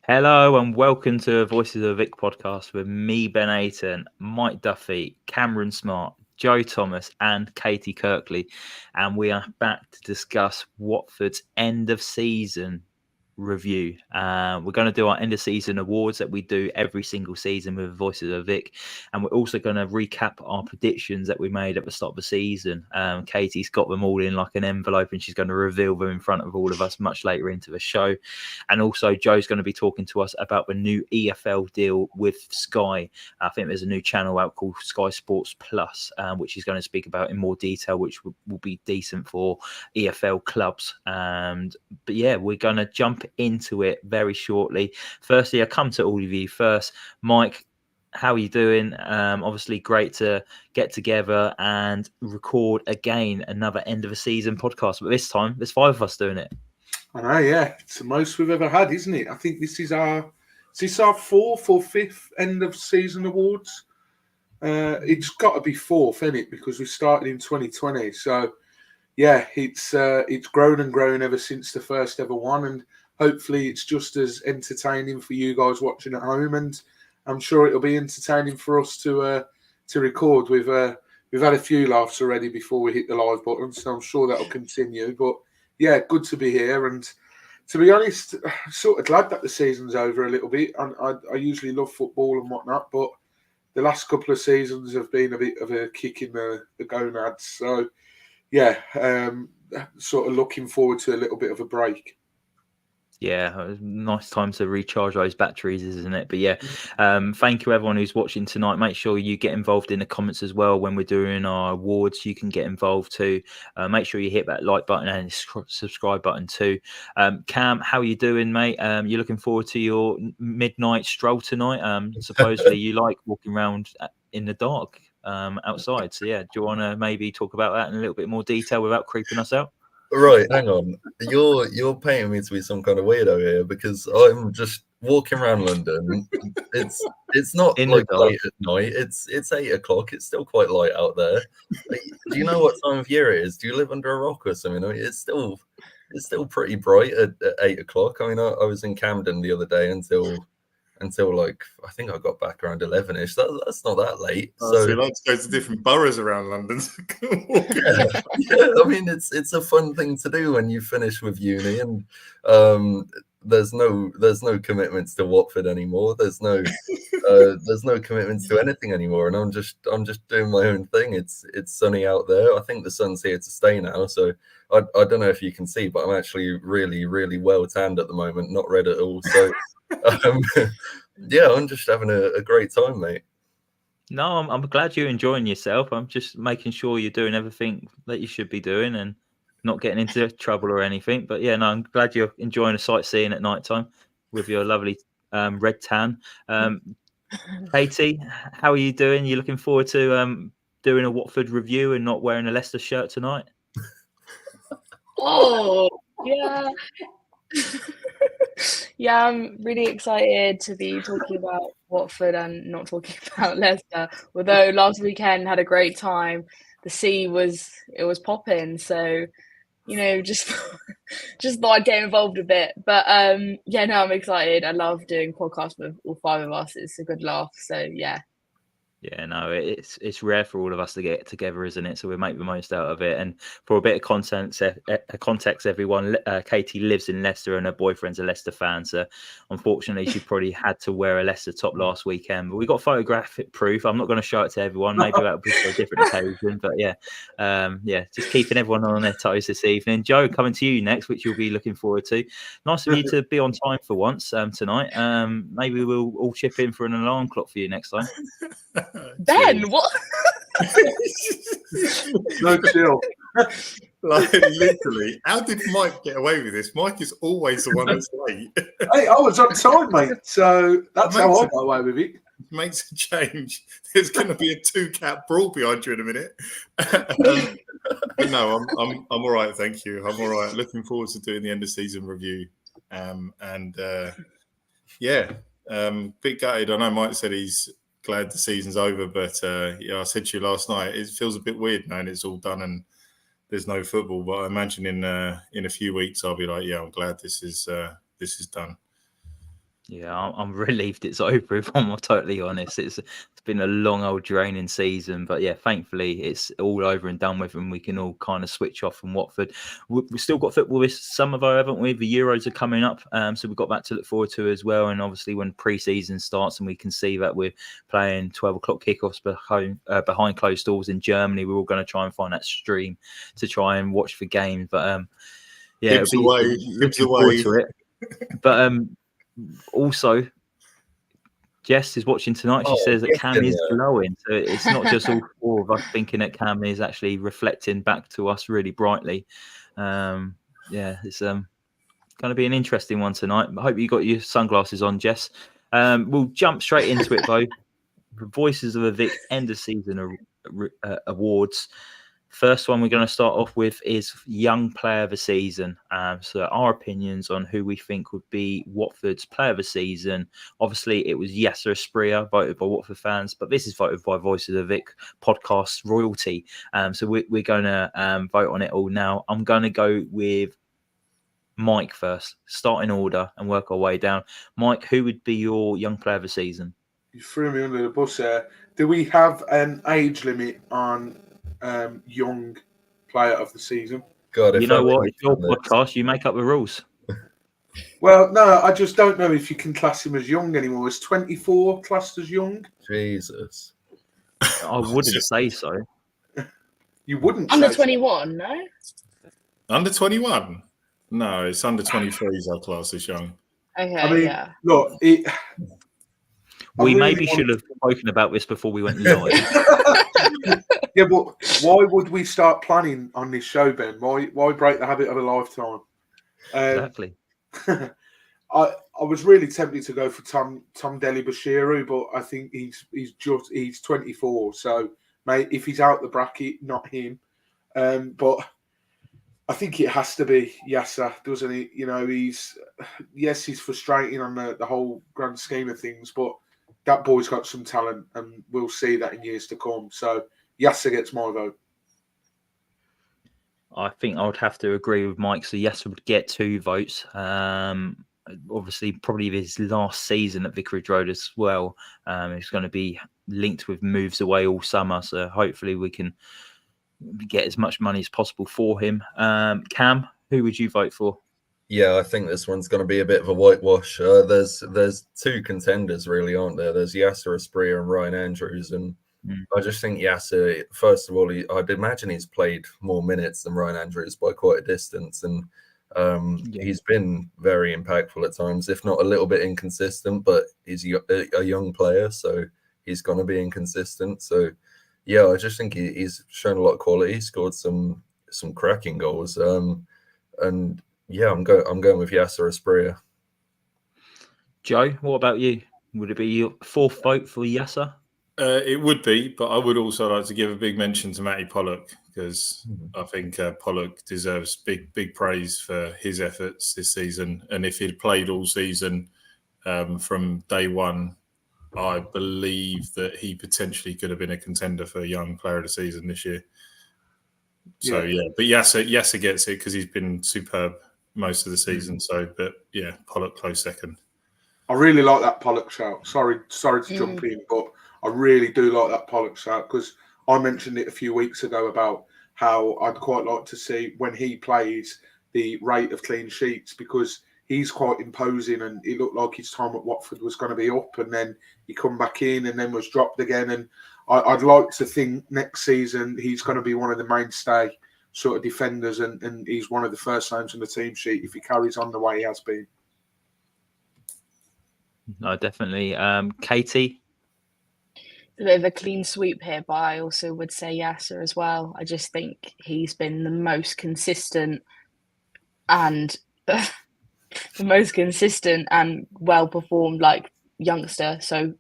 Hello and welcome to Voices of Vic podcast with me, Ben Aiton, Mike Duffy, Cameron Smart, Joe Thomas and Caity Kirkley. And we are back to discuss Watford's end of season review. We're going to do our end of season awards that we do every single season with Voices of Vic, and we're also going to recap our predictions that we made at the start of the season. Katie's got them all in like an envelope and she's going to reveal them in front of all of us much later into the show. And also Joe's going to be talking to us about the new EFL deal with Sky. I think there's a new channel out called Sky Sports Plus, which he's going to speak about in more detail, which will be decent for EFL clubs. But yeah, we're going to jump into it very shortly. Firstly, I come to all of you first. Mike, how are you doing? Obviously great to get together and record again another end of a season podcast, but this time there's 5 of us doing it. I know, yeah, it's the most we've ever had, isn't it? I think this is our 4th or 5th end of season awards. It's got to be 4th, isn't it? Because we started in 2020. So yeah, it's grown and grown ever since the first ever one, and hopefully it's just as entertaining for you guys watching at home, and I'm sure it'll be entertaining for us to record. We've had a few laughs already before we hit the live button, so I'm sure that'll continue. But yeah, good to be here, and to be honest, I'm sort of glad that the season's over a little bit. I usually love football and whatnot, but the last couple of seasons have been a bit of a kick in the gonads. So yeah, sort of looking forward to a little bit of a break. Yeah, nice time to recharge those batteries, isn't it? But yeah, thank you everyone who's watching tonight. Make sure you get involved in the comments as well when we're doing our awards. You can get involved too. Make sure you hit that like button and subscribe button too. Cam, how are you doing, mate? You're looking forward to your midnight stroll tonight? Supposedly you like walking around in the dark outside. So yeah, do you want to maybe talk about that in a little bit more detail without creeping us out? Right, hang on. You're painting me to be some kind of weirdo here, because I'm just walking around London. It's not In like the dark. late at night. It's 8 o'clock. It's still quite light out there. Do you know what time of year it is? Do you live under a rock or something? I mean, it's still pretty bright at 8 o'clock. I mean, I was in Camden the other day until like, I think I got back around 11ish. That's not that late. So you like to go to different boroughs around London. yeah, I mean, it's a fun thing to do when you finish with uni, and there's no commitments to Watford anymore. There's no commitments to anything anymore, and I'm just doing my own thing. It's sunny out there. I think the sun's here to stay now. So I don't know if you can see, but I'm actually really, really well tanned at the moment. Not red at all. So. Yeah, I'm just having a great time, mate. No, I'm glad you're enjoying yourself. I'm just making sure you're doing everything that you should be doing and not getting into trouble or anything. But yeah, no, I'm glad you're enjoying a sightseeing at night time with your lovely red tan. Katie, how are you doing? You looking forward to doing a Watford review and not wearing a Leicester shirt tonight? Oh, yeah. Yeah, I'm really excited to be talking about Watford and not talking about Leicester. Although last weekend had a great time, the sea was popping. So, just thought I'd get involved a bit. But yeah, no, I'm excited. I love doing podcasts with all 5 of us. It's a good laugh. So yeah. Yeah, no, it's rare for all of us to get together, isn't it? So we make the most out of it. And for a bit of context, everyone, Katie lives in Leicester and her boyfriend's a Leicester fan. So unfortunately, she probably had to wear a Leicester top last weekend. But we got photographic proof. I'm not going to show it to everyone. Maybe that'll be for a different occasion. But yeah, just keeping everyone on their toes this evening. Joe, coming to you next, which you'll be looking forward to. Nice of you to be on time for once tonight. Maybe we'll all chip in for an alarm clock for you next time. Ben, what? No chill. Like, literally, how did Mike get away with this? Mike is always the one that's late. Hey, I was on time, mate. So that's how I got away with it. Makes a change. There's going to be a 2-cat brawl behind you in a minute. But no, I'm all right. Thank you. I'm all right. Looking forward to doing the end of season review. Bit gutted. I know Mike said he's glad the season's over, but I said to you last night, it feels a bit weird knowing it's all done and there's no football. But I imagine in a few weeks I'll be like, yeah, I'm glad this is done. Yeah, I'm relieved it's over, if I'm totally honest. It's been a long old draining season, but yeah, thankfully it's all over and done with, and we can all kind of switch off from Watford. We've still got football this summer though, haven't we? The Euros are coming up, so we've got that to look forward to as well. And obviously when pre-season starts and we can see that we're playing 12 o'clock kickoffs behind closed doors in Germany, we're all going to try and find that stream to try and watch the game. But yeah, Hibs away, looking forward to it. But also, Jess is watching tonight. She says that Cam is glowing. So it's not just all four of us thinking that Cam is actually reflecting back to us really brightly. Yeah, it's going to be an interesting one tonight. I hope you got your sunglasses on, Jess. We'll jump straight into it, though. The Voices of a Vic end of season awards. First one we're going to start off with is Young Player of the Season. So our opinions on who we think would be Watford's Player of the Season. Obviously, it was Yasser Asprilla, voted by Watford fans, but this is voted by Voices of Vic podcast royalty. So we're going to vote on it all now. I'm going to go with Mike first, start in order and work our way down. Mike, who would be your Young Player of the Season? You threw me under the bus there. Do we have an age limit on young player of the season? God, you know what? It's your podcast. You make up the rules. Well, no, I just don't know if you can class him as young anymore. Is 24 classed as young? Jesus. I wouldn't say so. You wouldn't under say 21, so. No? Under 21? No, it's under 23 is our class as young. Okay, I mean, yeah. look, we maybe should have spoken about this before we went live. Yeah, but why would we start planning on this show, Ben? Why break the habit of a lifetime? Exactly. I was really tempted to go for Tom Dele-Bashiru, but I think he's 24, so mate, if he's out the bracket, not him. But I think it has to be Yasser, doesn't it? You know, he's frustrating on the whole grand scheme of things, but that boy's got some talent, and we'll see that in years to come. So Yasser gets my vote. I think I would have to agree with Mike. So Yasser would get 2 votes. Obviously, probably his last season at Vicarage Road as well. It's going to be linked with moves away all summer. So hopefully we can get as much money as possible for him. Cam, who would you vote for? Yeah, I think this one's going to be a bit of a whitewash. There's 2 contenders, really, aren't there? There's Yasser Asprilla and Ryan Andrews, and I just think Yasser, first of all, I'd imagine he's played more minutes than Ryan Andrews by quite a distance, and he's been very impactful at times, if not a little bit inconsistent, but he's a young player, so he's going to be inconsistent. So, yeah, I just think he's shown a lot of quality. He scored some cracking goals, and yeah, I'm going with Yasser Asprilla. Joe, what about you? Would it be your 4th vote for Yasser? It would be, but I would also like to give a big mention to Matty Pollock, because I think Pollock deserves big praise for his efforts this season. And if he'd played all season from day one, I believe that he potentially could have been a contender for Young Player of the Season this year. So, yeah, but Yasser gets it because he's been superb most of the season. So, but yeah, Pollock close second. I really like that Pollock shout. Sorry to jump in, but I really do like that Pollock shout, because I mentioned it a few weeks ago about how I'd quite like to see when he plays the rate of clean sheets, because he's quite imposing, and it looked like his time at Watford was going to be up, and then he come back in and then was dropped again. And I'd like to think next season he's going to be one of the mainstay sort of defenders, and he's one of the first names on the team sheet if he carries on the way he has been. No, definitely. Caity? A bit of a clean sweep here, but I also would say Yasser as well. I just think he's been the most consistent and well performed youngster. So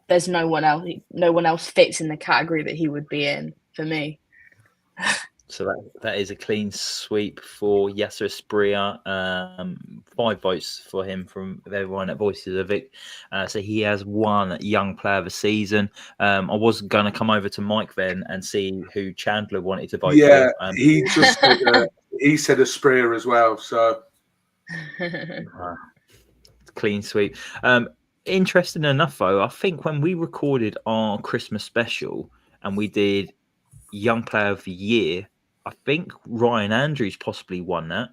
there's no one else fits in the category that he would be in for me. So that is a clean sweep for Yasser Asprilla. 5 votes for him from everyone at Voices of Vic. So he has 1 Young Player of the Season. I was going to come over to Mike then and see who Chandler wanted to vote for. Yeah, he just said, he said Asprilla as well. So clean sweep. Interesting enough, though, I think when we recorded our Christmas special and we did Young Player of the Year, I think Ryan Andrews possibly won that.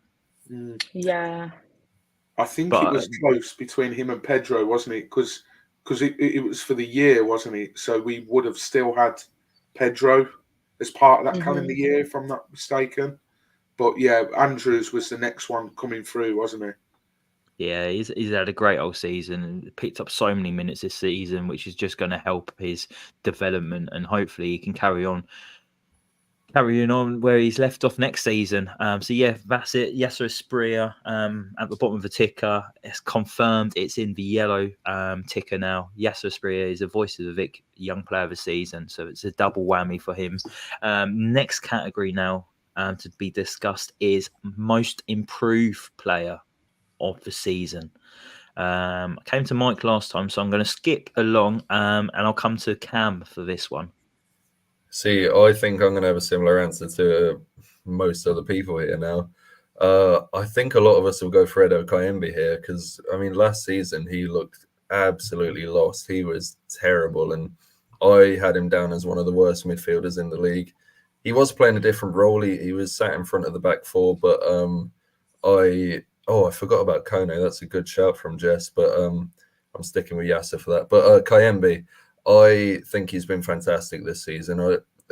Yeah. I think But it was close between him and Pedro, wasn't it? Because it was for the year, wasn't it? So we would have still had Pedro as part of that calendar year, if I'm not mistaken. But yeah, Andrews was the next one coming through, wasn't he? yeah, he's had a great old season and picked up so many minutes this season, which is just going to help his development, and hopefully he can carrying on where he's left off next season. So yeah, that's it. Yasser Espria at the bottom of the ticker. It's confirmed it's in the yellow ticker now. Yasser Espria is a Voice of the Vic Young Player of the Season, so it's a double whammy for him. Next category now to be discussed is Most Improved Player of the Season. I came to Mike last time, so I'm going to skip along and I'll come to Cam for this one. See, I think I'm going to have a similar answer to most other people here now. I think a lot of us will go for Edo Kayembe here because, I mean, last season he looked absolutely lost. He was terrible, and I had him down as one of the worst midfielders in the league. He was playing a different role. He was sat in front of the back four, but I forgot about Kone. That's a good shout from Jess, but I'm sticking with Yasser for that. But Kayembe, I think he's been fantastic this season.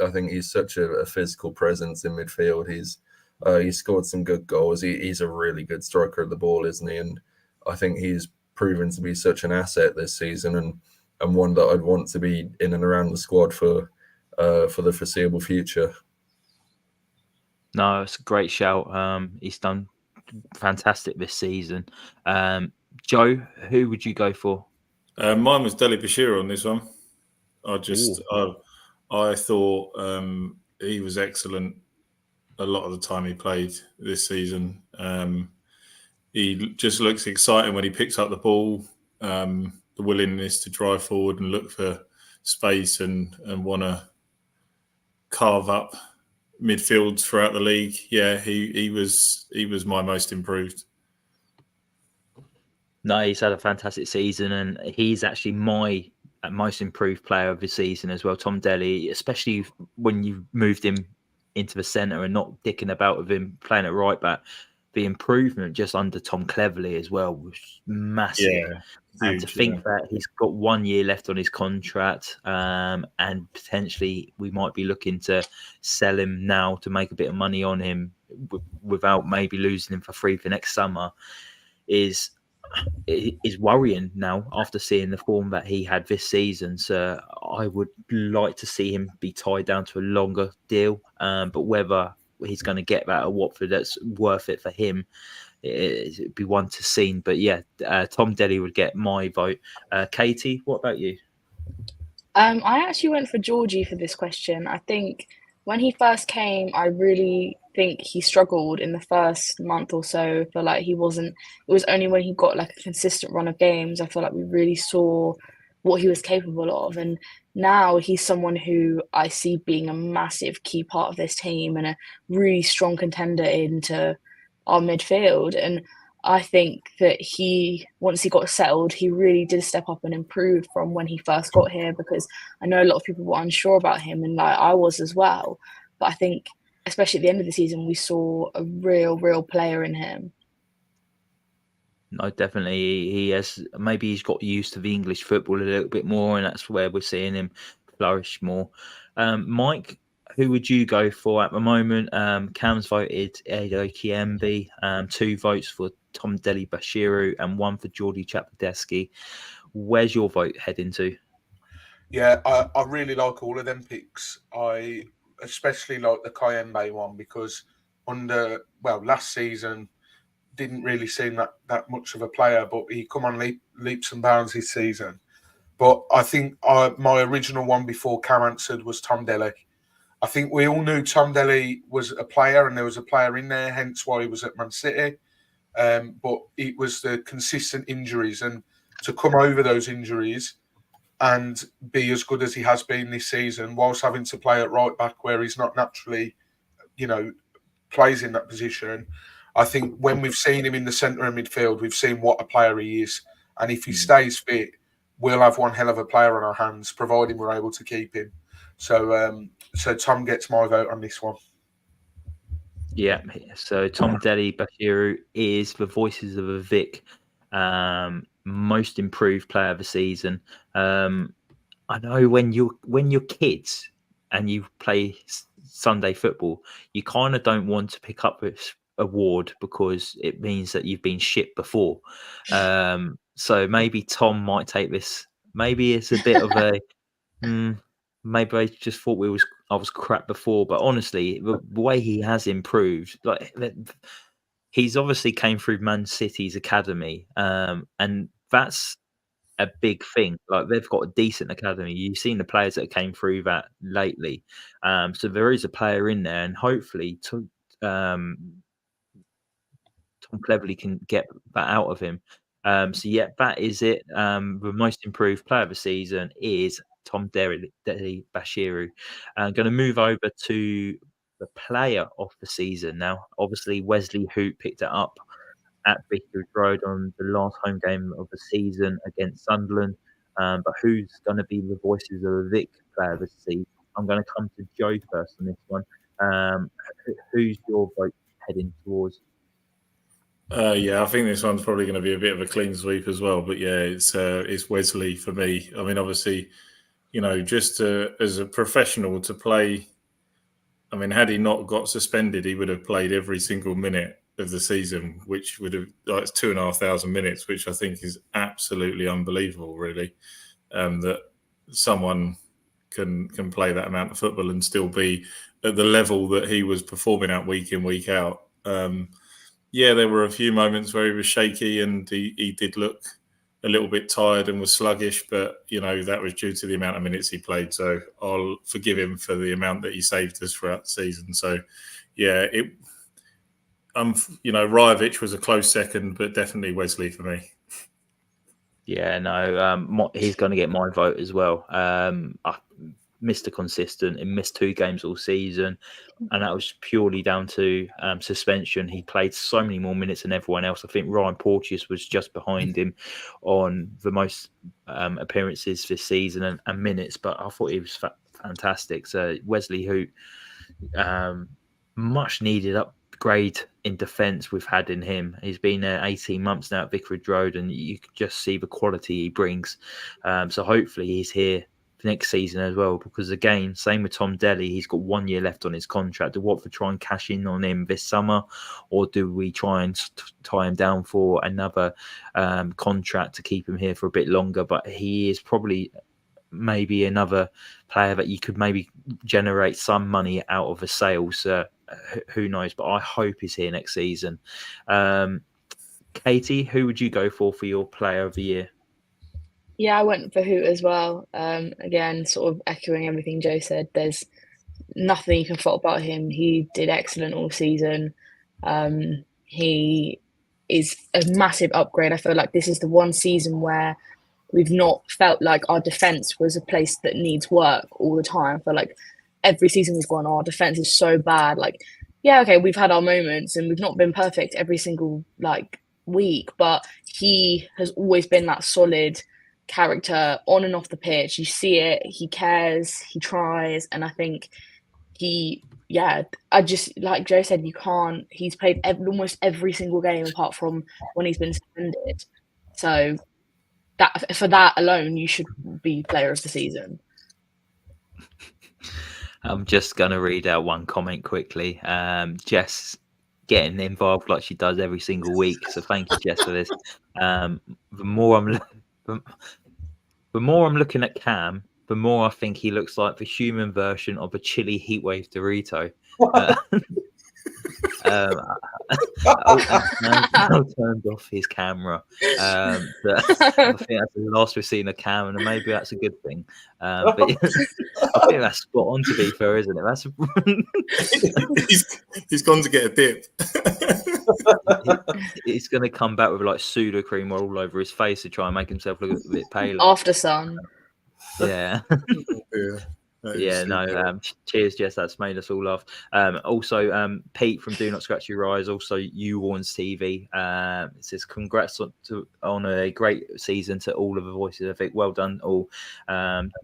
I think he's such a physical presence in midfield. He's scored some good goals. He's a really good striker of the ball, isn't he? And I think he's proven to be such an asset this season, and one that I'd want to be in and around the squad for the foreseeable future. No, it's a great shout. He's done fantastic this season. Joe, who would you go for? Mine was Deli Bashir on this one. I thought he was excellent a lot of the time he played this season. He just looks exciting when he picks up the ball, the willingness to drive forward and look for space and want to carve up midfields throughout the league. Yeah, he was my most improved. No, he's had a fantastic season, and he's actually my most improved player of the season as well. Tom Deli, especially when you moved him into the centre and not dicking about with him playing at right back. The improvement just under Tom Cleverley as well was massive. Yeah, and to think that he's got 1 year left on his contract, and potentially we might be looking to sell him now to make a bit of money on him without maybe losing him for free for next summer is worrying now after seeing the form that he had this season. So I would like to see him be tied down to a longer deal, but whether he's going to get that at Watford that's worth it for him, it'd be one to see. But yeah, Tom Deli would get my vote. Caity, what about you? I actually went for Georgie for this question. I think when he first came, I really think he struggled in the first month or so. I feel like it was only when he got like a consistent run of games, I feel like we really saw what he was capable of. And now he's someone who I see being a massive key part of this team and a really strong contender into our midfield. And I think that once he got settled, he really did step up and improve from when he first got here, because I know a lot of people were unsure about him, and like I was as well. But I think, especially at the end of the season, we saw a real player in him. No, definitely. He's got used to the English football a little bit more, and that's where we're seeing him flourish more. Mike, who would you go for at the moment? Cam's voted Edo Kayembe, 2 votes for Tom Deli Bashiru and 1 for Geordie Chapadeski. Where's your vote heading to? Yeah, I really like all of them picks. I especially like the Kayembe one because last season didn't really seem that much of a player, but he come on leaps and bounds this season. But I think my original one before Cam answered was Tom Deli. I think we all knew Tom Deli was a player and there was a player in there, hence why he was at Man City. But it was the consistent injuries, and to come over those injuries and be as good as he has been this season, whilst having to play at right back where he's not naturally, plays in that position. I think when we've seen him in the centre of midfield, we've seen what a player he is. And if he stays fit, we'll have one hell of a player on our hands, providing we're able to keep him. So Tom gets my vote on this one. Yeah, so Tom Bashiru is the Voices of a Vic most improved player of the season. I know when you're kids and you play Sunday football, you kind of don't want to pick up this award because it means that you've been shit before. So maybe Tom might take this. Maybe it's a bit of a maybe I just thought I was crap before, but honestly, the way he has improved, like he's obviously came through Man City's academy, and that's a big thing. Like they've got a decent academy. You've seen the players that came through that lately, so there is a player in there, and hopefully Tom Cleverley can get that out of him. So yeah, that is it. The most improved player of the season is Tom Bashiru. I'm going to move over to the player of the season now. Obviously, Wesley Hoot picked it up at Vicarage Road on the last home game of the season against Sunderland. But who's going to be the Voices of the Vic player of the season? I'm going to come to Joe first on this one. Who's your vote heading towards? Yeah, I think this one's probably going to be a bit of a clean sweep as well. But yeah, it's Wesley for me. I mean, obviously, just as a professional to play. I mean, had he not got suspended, he would have played every single minute of the season, which would have it's 2,500 minutes, which I think is absolutely unbelievable. Really, that someone can play that amount of football and still be at the level that he was performing at week in, week out. Yeah, there were a few moments where he was shaky and he did look a little bit tired and was sluggish, but, that was due to the amount of minutes he played. So I'll forgive him for the amount that he saved us throughout the season. So, yeah, Rajovic was a close second, but definitely Wesley for me. Yeah, no, he's going to get my vote as well. Mr. Consistent. He missed 2 games all season, and that was purely down to suspension. He played so many more minutes than everyone else. I think Ryan Porteous was just behind him on the most appearances this season and minutes, but I thought he was fantastic. So Wesley Hoot, much needed upgrade in defence we've had in him. He's been there 18 months now at Vicarage Road, and you can just see the quality he brings. So hopefully he's here next season as well, because again, same with Tom Delly, he's got 1 year left on his contract. Do Watford try and cash in on him this summer, or do we try and tie him down for another contract to keep him here for a bit longer? But he is probably maybe another player that you could maybe generate some money out of a sale. So who knows? But I hope he's here next season. Katie, who would you go for your player of the year? Yeah, I went for Hoot as well. Again, sort of echoing everything Joe said. There's nothing you can fault about him. He did excellent all season. He is a massive upgrade. I feel like this is the one season where we've not felt like our defence was a place that needs work all the time. I feel like every season we've gone, our defence is so bad. Like, yeah, okay, we've had our moments and we've not been perfect every single week, but he has always been that solid character on and off the pitch. You see it, he cares, he tries, and I think I just, like Joe said, he's played almost every single game apart from when he's been suspended. So that, for that alone, you should be player of the season. I'm just going to read out one comment quickly. Jess getting involved like she does every single week, so thank you, Jess, for this. The more I'm looking at Cam, the more I think he looks like the human version of a chili heatwave Dorito. Al turned off his camera. I think that's the last we've seen of Cam, and maybe that's a good thing. But I think that's spot on, to be fair, isn't it? That's he's gone to get a dip. He's going to come back with pseudo cream all over his face to try and make himself look a bit paler. After sun. Yeah. Yeah, no. Cheers, Jess. That's made us all laugh. Also, Pete from Do Not Scratch Your Eyes. Also, You Warns TV. It says congrats on a great season to all of the voices. I think well done all.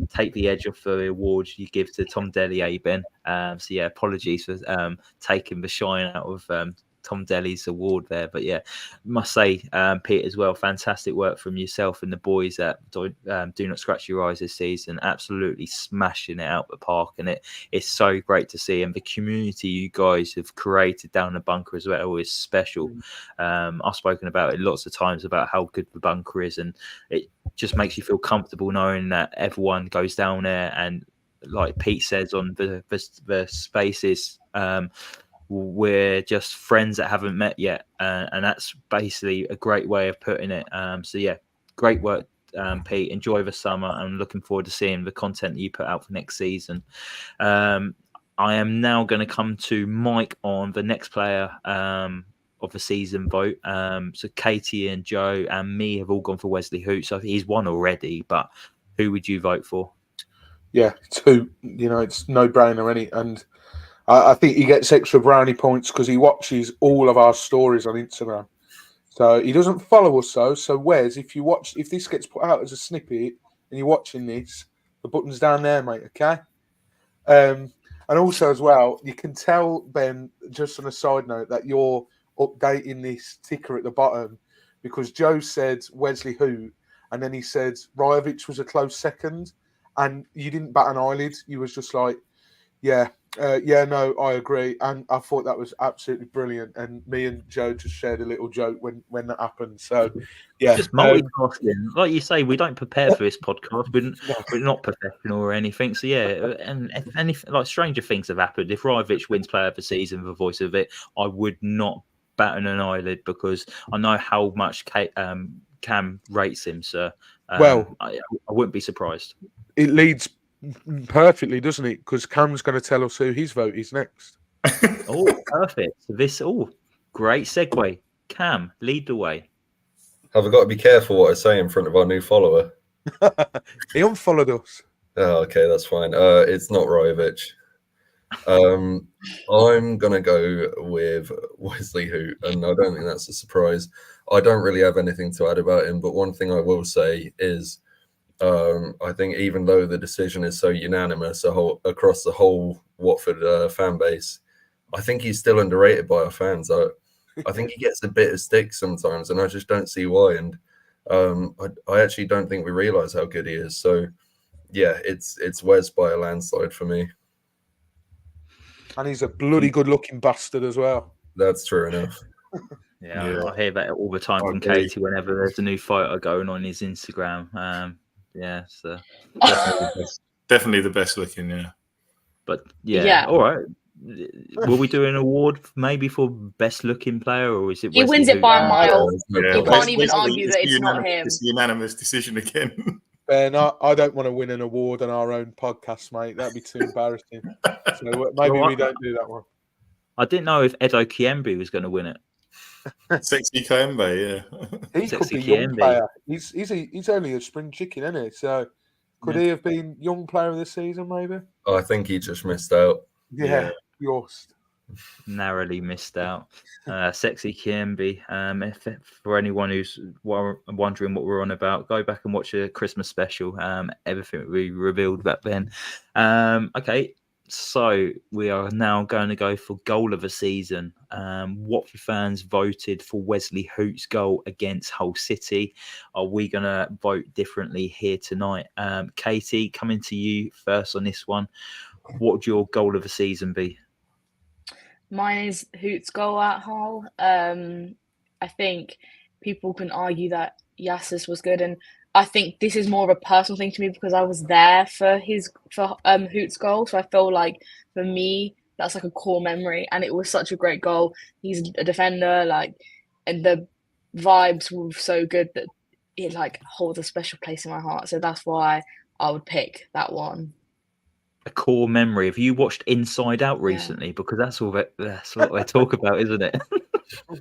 Take the edge off the awards you give to Tom Daly, Ben. So yeah, apologies for taking the shine out of Tom Daly's award there, but yeah, must say, Pete as well, fantastic work from yourself and the boys at Do Not Scratch Your Eyes this season. Absolutely smashing it out the park, and it's so great to see. And the community you guys have created down the bunker as well is special. I've spoken about it lots of times about how good the bunker is, and it just makes you feel comfortable knowing that everyone goes down there, and like Pete says on the spaces, we're just friends that haven't met yet, and that's basically a great way of putting it. So yeah, great work, Pete. Enjoy the summer. I'm looking forward to seeing the content that you put out for next season. I am now going to come to Mike on the next player of the season vote. So Katie and Joe and me have all gone for Wesley Hoot. So he's won already, but who would you vote for? Yeah, it's Hoot. It's no brainer, and I think he gets extra brownie points because he watches all of our stories on Instagram. So he doesn't follow us though. So Wes, if this gets put out as a snippet and you're watching this, the button's down there, mate. Okay. And also as well, you can tell, Ben, just on a side note, that you're updating this ticker at the bottom because Joe said Wesley Hoot, and then he said Rajovic was a close second, and you didn't bat an eyelid. You was just like, yeah, no, I agree, and I thought that was absolutely brilliant. And me and Joe just shared a little joke when that happened. So, yeah, just multitasking. Like you say, we don't prepare for this podcast. We're not professional or anything. So yeah, and if anything like stranger things have happened. If Rajovic wins Player of the Season, the voice of it, I would not bat an eyelid because I know how much Cam rates him. So well, I wouldn't be surprised. It leads perfectly, doesn't it? Because Cam's going to tell us who his vote is next. Oh, perfect. Great segue. Cam, lead the way. Have I got to be careful what I say in front of our new follower? He unfollowed us. Oh, okay, that's fine. It's not Rajovic. I'm going to go with Wesley Hoot, and I don't think that's a surprise. I don't really have anything to add about him, but one thing I will say is I think even though the decision is so unanimous across the whole Watford fan base, I think he's still underrated by our fans. I think he gets a bit of stick sometimes, and I just don't see why. And I actually don't think we realise how good he is. So, yeah, it's Wes by a landslide for me. And he's a bloody good-looking bastard as well. That's true enough. Yeah, I hear that all the time from Katie whenever there's a new photo going on his Instagram. Yeah, so definitely the best looking. Yeah, but yeah. All right. Will we do an award maybe for best looking player, or is it? He wins it by a mile. You can't even argue that it's not him. It's a unanimous decision again. Ben, I don't want to win an award on our own podcast, mate. That'd be too embarrassing. So maybe we don't do that one. I didn't know if Edo Kiembe was going to win it. Sexy Kiembe, yeah. He could be young player. He's only a spring chicken, isn't he? So could he have been young player of the season, maybe? I think he just missed out. Yeah. Yost. Narrowly missed out. Sexy Kiembe. For anyone who's wondering what we're on about, go back and watch a Christmas special. Everything we revealed back then. Okay. So we are now going to go for goal of the season. Watford fans voted for Wesley Hoot's goal against Hull City. Are we going to vote differently here tonight? Katie, coming to you first on this one. What would your goal of the season be? Mine is Hoot's goal at Hull. I think people can argue that Yassis was good, and I think this is more of a personal thing to me because I was there for Hoot's goal. So I feel like for me, that's like a core memory, and it was such a great goal. He's a defender, and the vibes were so good that it holds a special place in my heart. So that's why I would pick that one. A core memory. Have you watched Inside Out recently? Yeah. Because that's what they talk about, isn't it?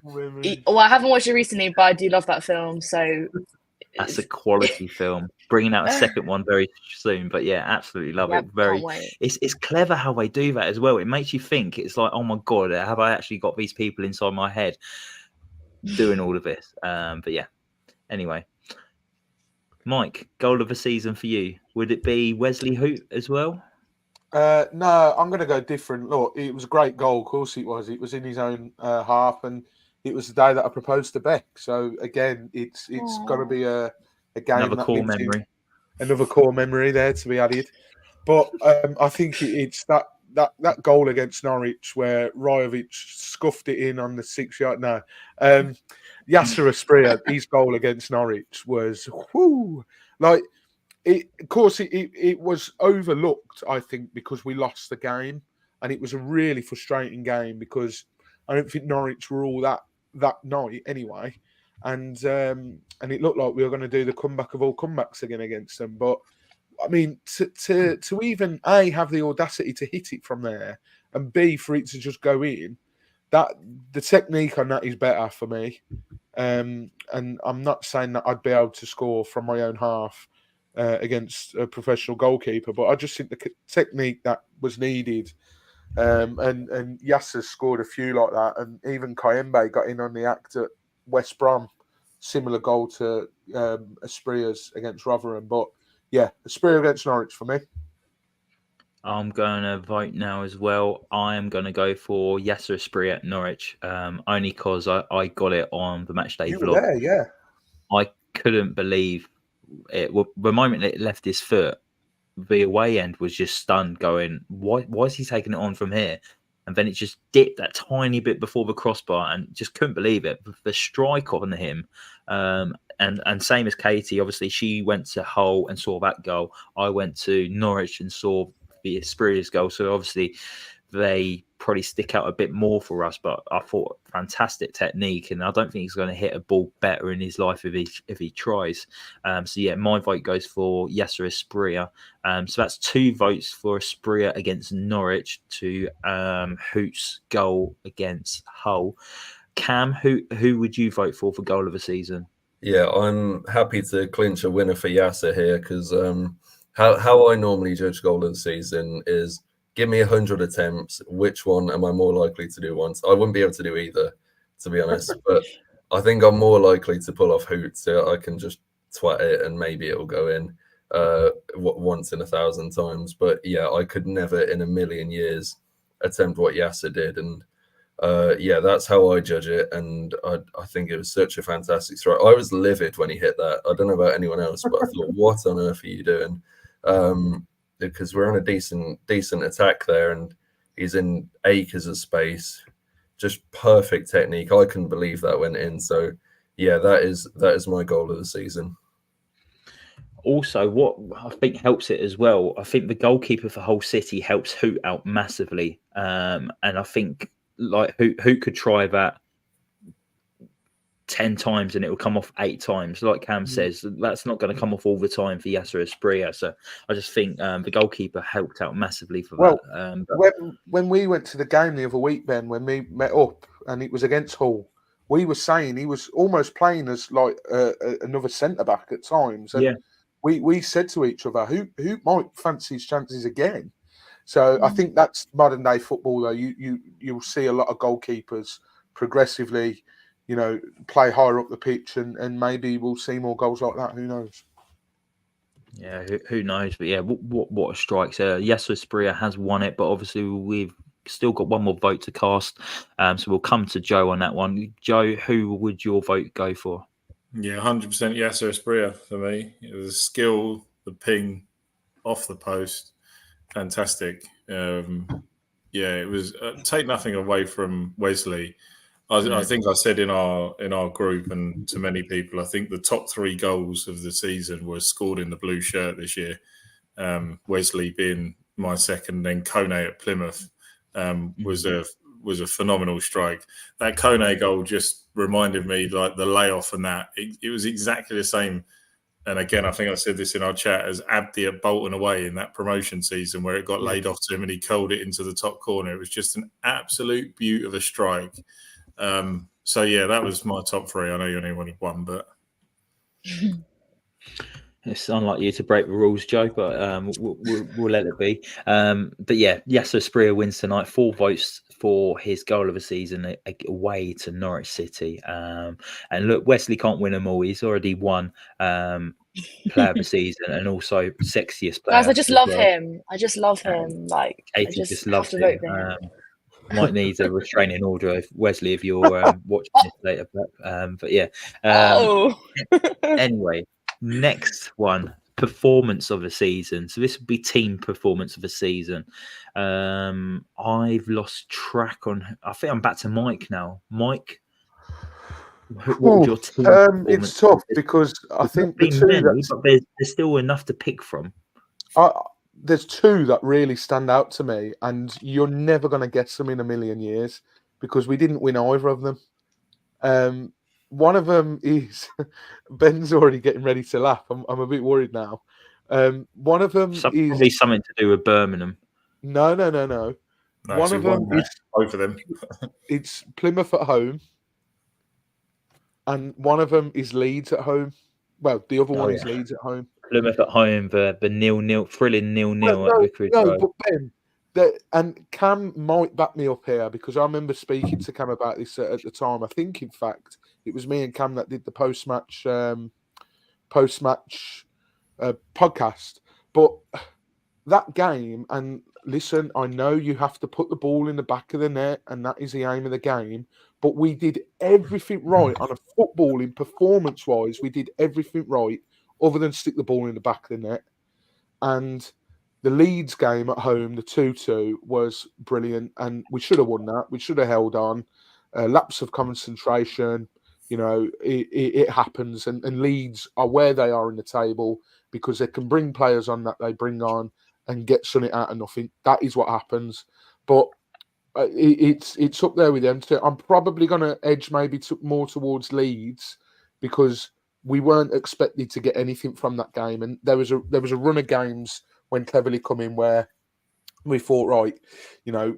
Well, I haven't watched it recently, but I do love that film. So That's a quality film. Bringing out a second one very soon, but yeah, absolutely love it. Can't wait. It's clever how they do that as well. It makes you think. It's like, oh my god, have I actually got these people inside my head doing all of this? But yeah. Anyway, Mike, goal of the season for you? Would it be Wesley Hoot as well? No, I'm going to go different. Look, it was a great goal. Of course it was. It was in his own half, and it was the day that I proposed to Beck. So again, it's got to be a game. Another core memory. Another core memory there to be added. But I think it's that goal against Norwich where Rajovic scuffed it in on the 6 yard. No, Yasser Asprilla, his goal against Norwich was like. Of course, it was overlooked, I think, because we lost the game, and it was a really frustrating game because I don't think Norwich were all that night anyway, and it looked like we were going to do the comeback of all comebacks again against them. But I mean, to even A, have the audacity to hit it from there, and B, for it to just go in, that the technique on that is better for me. And I'm not saying that I'd be able to score from my own half against a professional goalkeeper, but I just think the technique that was needed, and Yasser scored a few like that, and even Kayembe got in on the act at West Brom, similar goal to Asprilla's against Rotherham. But yeah, Asprilla against Norwich for me. I'm going to vote now as well. I am going to go for Yasser Asprilla at Norwich, only because I got it on the matchday vlog. There, yeah. I couldn't believe it. Well, the moment it left his foot, the away end was just stunned, going, why is he taking it on from here? And then it just dipped that tiny bit before the crossbar, and just couldn't believe it. The strike on him, and same as Caity, obviously she went to Hull and saw that goal. I went to Norwich and saw the Asprilla's goal. So obviously they probably stick out a bit more for us, but I thought fantastic technique, and I don't think he's going to hit a ball better in his life if he tries. So yeah, my vote goes for Yasser Asprilla. So that's 2 votes for Asprilla against Norwich to Hoot's goal against Hull. Cam, who would you vote for goal of the season? Yeah, I'm happy to clinch a winner for Yasser here because how I normally judge goal of the season is give me 100 attempts. Which one am I more likely to do once? I wouldn't be able to do either, to be honest. But I think I'm more likely to pull off Hoot, so I can just twat it and maybe it'll go in once in 1,000 times. But yeah, I could never in a million years attempt what Yasser did. And yeah, that's how I judge it. And I think it was such a fantastic strike. I was livid when he hit that. I don't know about anyone else, but I thought, what on earth are you doing? Because we're on a decent attack there, and he's in acres of space, just perfect technique. I couldn't believe that went in. So yeah, that is my goal of the season. Also, what I think helps it as well, I think the goalkeeper for Hull City helps Hoot out massively, and I think like Hoot could try that 10 times and it will come off 8 times. Like Cam says, that's not going to come off all the time for Yasser Asprilla. So I just think the goalkeeper helped out massively for that. When we went to the game the other week, Ben, when we met up and it was against Hull, we were saying he was almost playing as like another centre back at times. And we said to each other, who might fancy his chances again? So I think that's modern day football, though. You'll see a lot of goalkeepers progressively, play higher up the pitch, and maybe we'll see more goals like that. Who knows? Yeah, who knows? But yeah, what a strike! Yasser Asprilla has won it, but obviously we've still got one more vote to cast. So we'll come to Joe on that one. Joe, who would your vote go for? Yeah, 100% Yasser Asprilla for me. It was the skill, the ping off the post, fantastic. Yeah, it was take nothing away from Wesley. I think I said in our group and to many people, I think the top 3 goals of the season were scored in the blue shirt this year. Wesley being my second, then Kone at Plymouth was a phenomenal strike. That Kone goal just reminded me like the layoff and that it was exactly the same. And again, I think I said this in our chat as Abdi at Bolton away in that promotion season where it got laid off to him and he curled it into the top corner. It was just an absolute beaut of a strike. So yeah, that was my top 3. I know you only wanted 1, but It's unlike you to break the rules, Joe, but we'll let it be. But yeah, Yasser Spria wins tonight. 4 votes for his goal of the season away to Norwich City. And look, Wesley can't win them all. He's already won player of the season and also sexiest player. Guys, I just love him. I just love him. Like, Kaity I just have loves to him. vote for him. Might need a restraining order, if Wesley, if you're watching this later. But yeah. Anyway, next one, performance of the season. So this would be team performance of the season. I've lost track on. I think I'm back to Mike now. Mike, what was your team performance? It's tough because I think the two many, but there's still enough to pick from. There's 2 that really stand out to me, and you're never going to guess them in a million years because we didn't win either of them. One of them is Ben's already getting ready to laugh. I'm a bit worried now. One of them is probably something to do with Birmingham. No. One of them is both of them. It's Plymouth at home, and one of them is Leeds at home. Well, the other one is Leeds at home. Plymouth at home, the 0-0, thrilling 0-0 at Vicarage Road. But Ben, and Cam might back me up here because I remember speaking to Cam about this at the time. I think, in fact, it was me and Cam that did the post-match podcast. But that game, and listen, I know you have to put the ball in the back of the net, and that is the aim of the game. But we did everything right on a footballing performance-wise. We did everything right, other than stick the ball in the back of the net. And the Leeds game at home, the 2-2, was brilliant, and we should have won that. We should have held on. Lapse of concentration, it happens, and Leeds are where they are in the table because they can bring players on that they bring on and get something out of nothing. That is what happens. But it's up there with them too. I'm probably going to edge maybe more towards Leeds because we weren't expected to get anything from that game, and there was a run of games when Cleverly come in where we thought, right,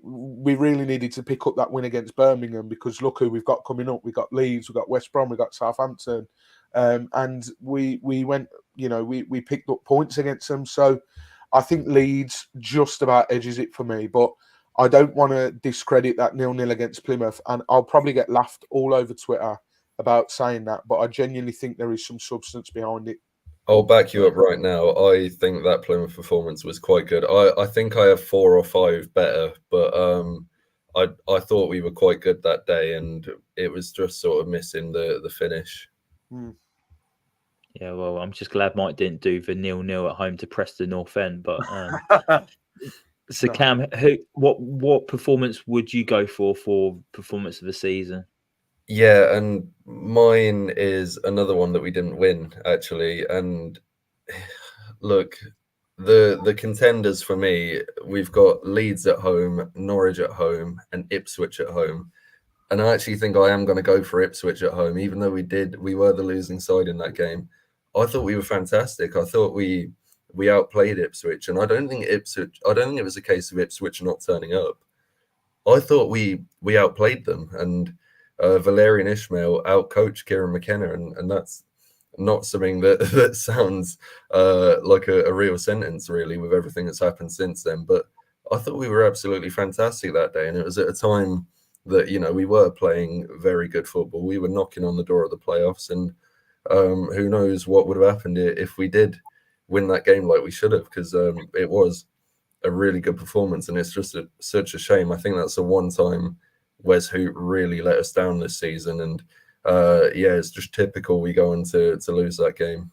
we really needed to pick up that win against Birmingham because look who we've got coming up. We've got Leeds, we've got West Brom, we've got Southampton, and we went, we picked up points against them. So I think Leeds just about edges it for me, but I don't want to discredit that 0-0 against Plymouth, and I'll probably get laughed all over Twitter about saying that, but I genuinely think there is some substance behind it. I'll back you up right now. I think that Plymouth performance was quite good. I think I have 4 or 5 better, but I thought we were quite good that day, and it was just sort of missing the finish. Yeah, well, I'm just glad Mike didn't do the 0-0 at home to Preston North End. But so, Cam, what performance would you go for performance of the season? Yeah, and mine is another one that we didn't win, actually. And look, the contenders for me, we've got Leeds at home, Norwich at home, and Ipswich at home. And I actually think I am going to go for Ipswich at home, even though we were the losing side in that game. I thought we were fantastic. I thought we outplayed Ipswich, and I don't think it was a case of Ipswich not turning up. I thought we outplayed them, and Valerian Ismail outcoached Kieran McKenna, and that's not something that sounds like a real sentence, really, with everything that's happened since then. But I thought we were absolutely fantastic that day, and it was at a time that we were playing very good football. We were knocking on the door of the playoffs, and who knows what would have happened if we did win that game like we should have, because it was a really good performance, and it's just such a shame. I think that's the one time Wes Hoot really let us down this season, and it's just typical we go on to lose that game.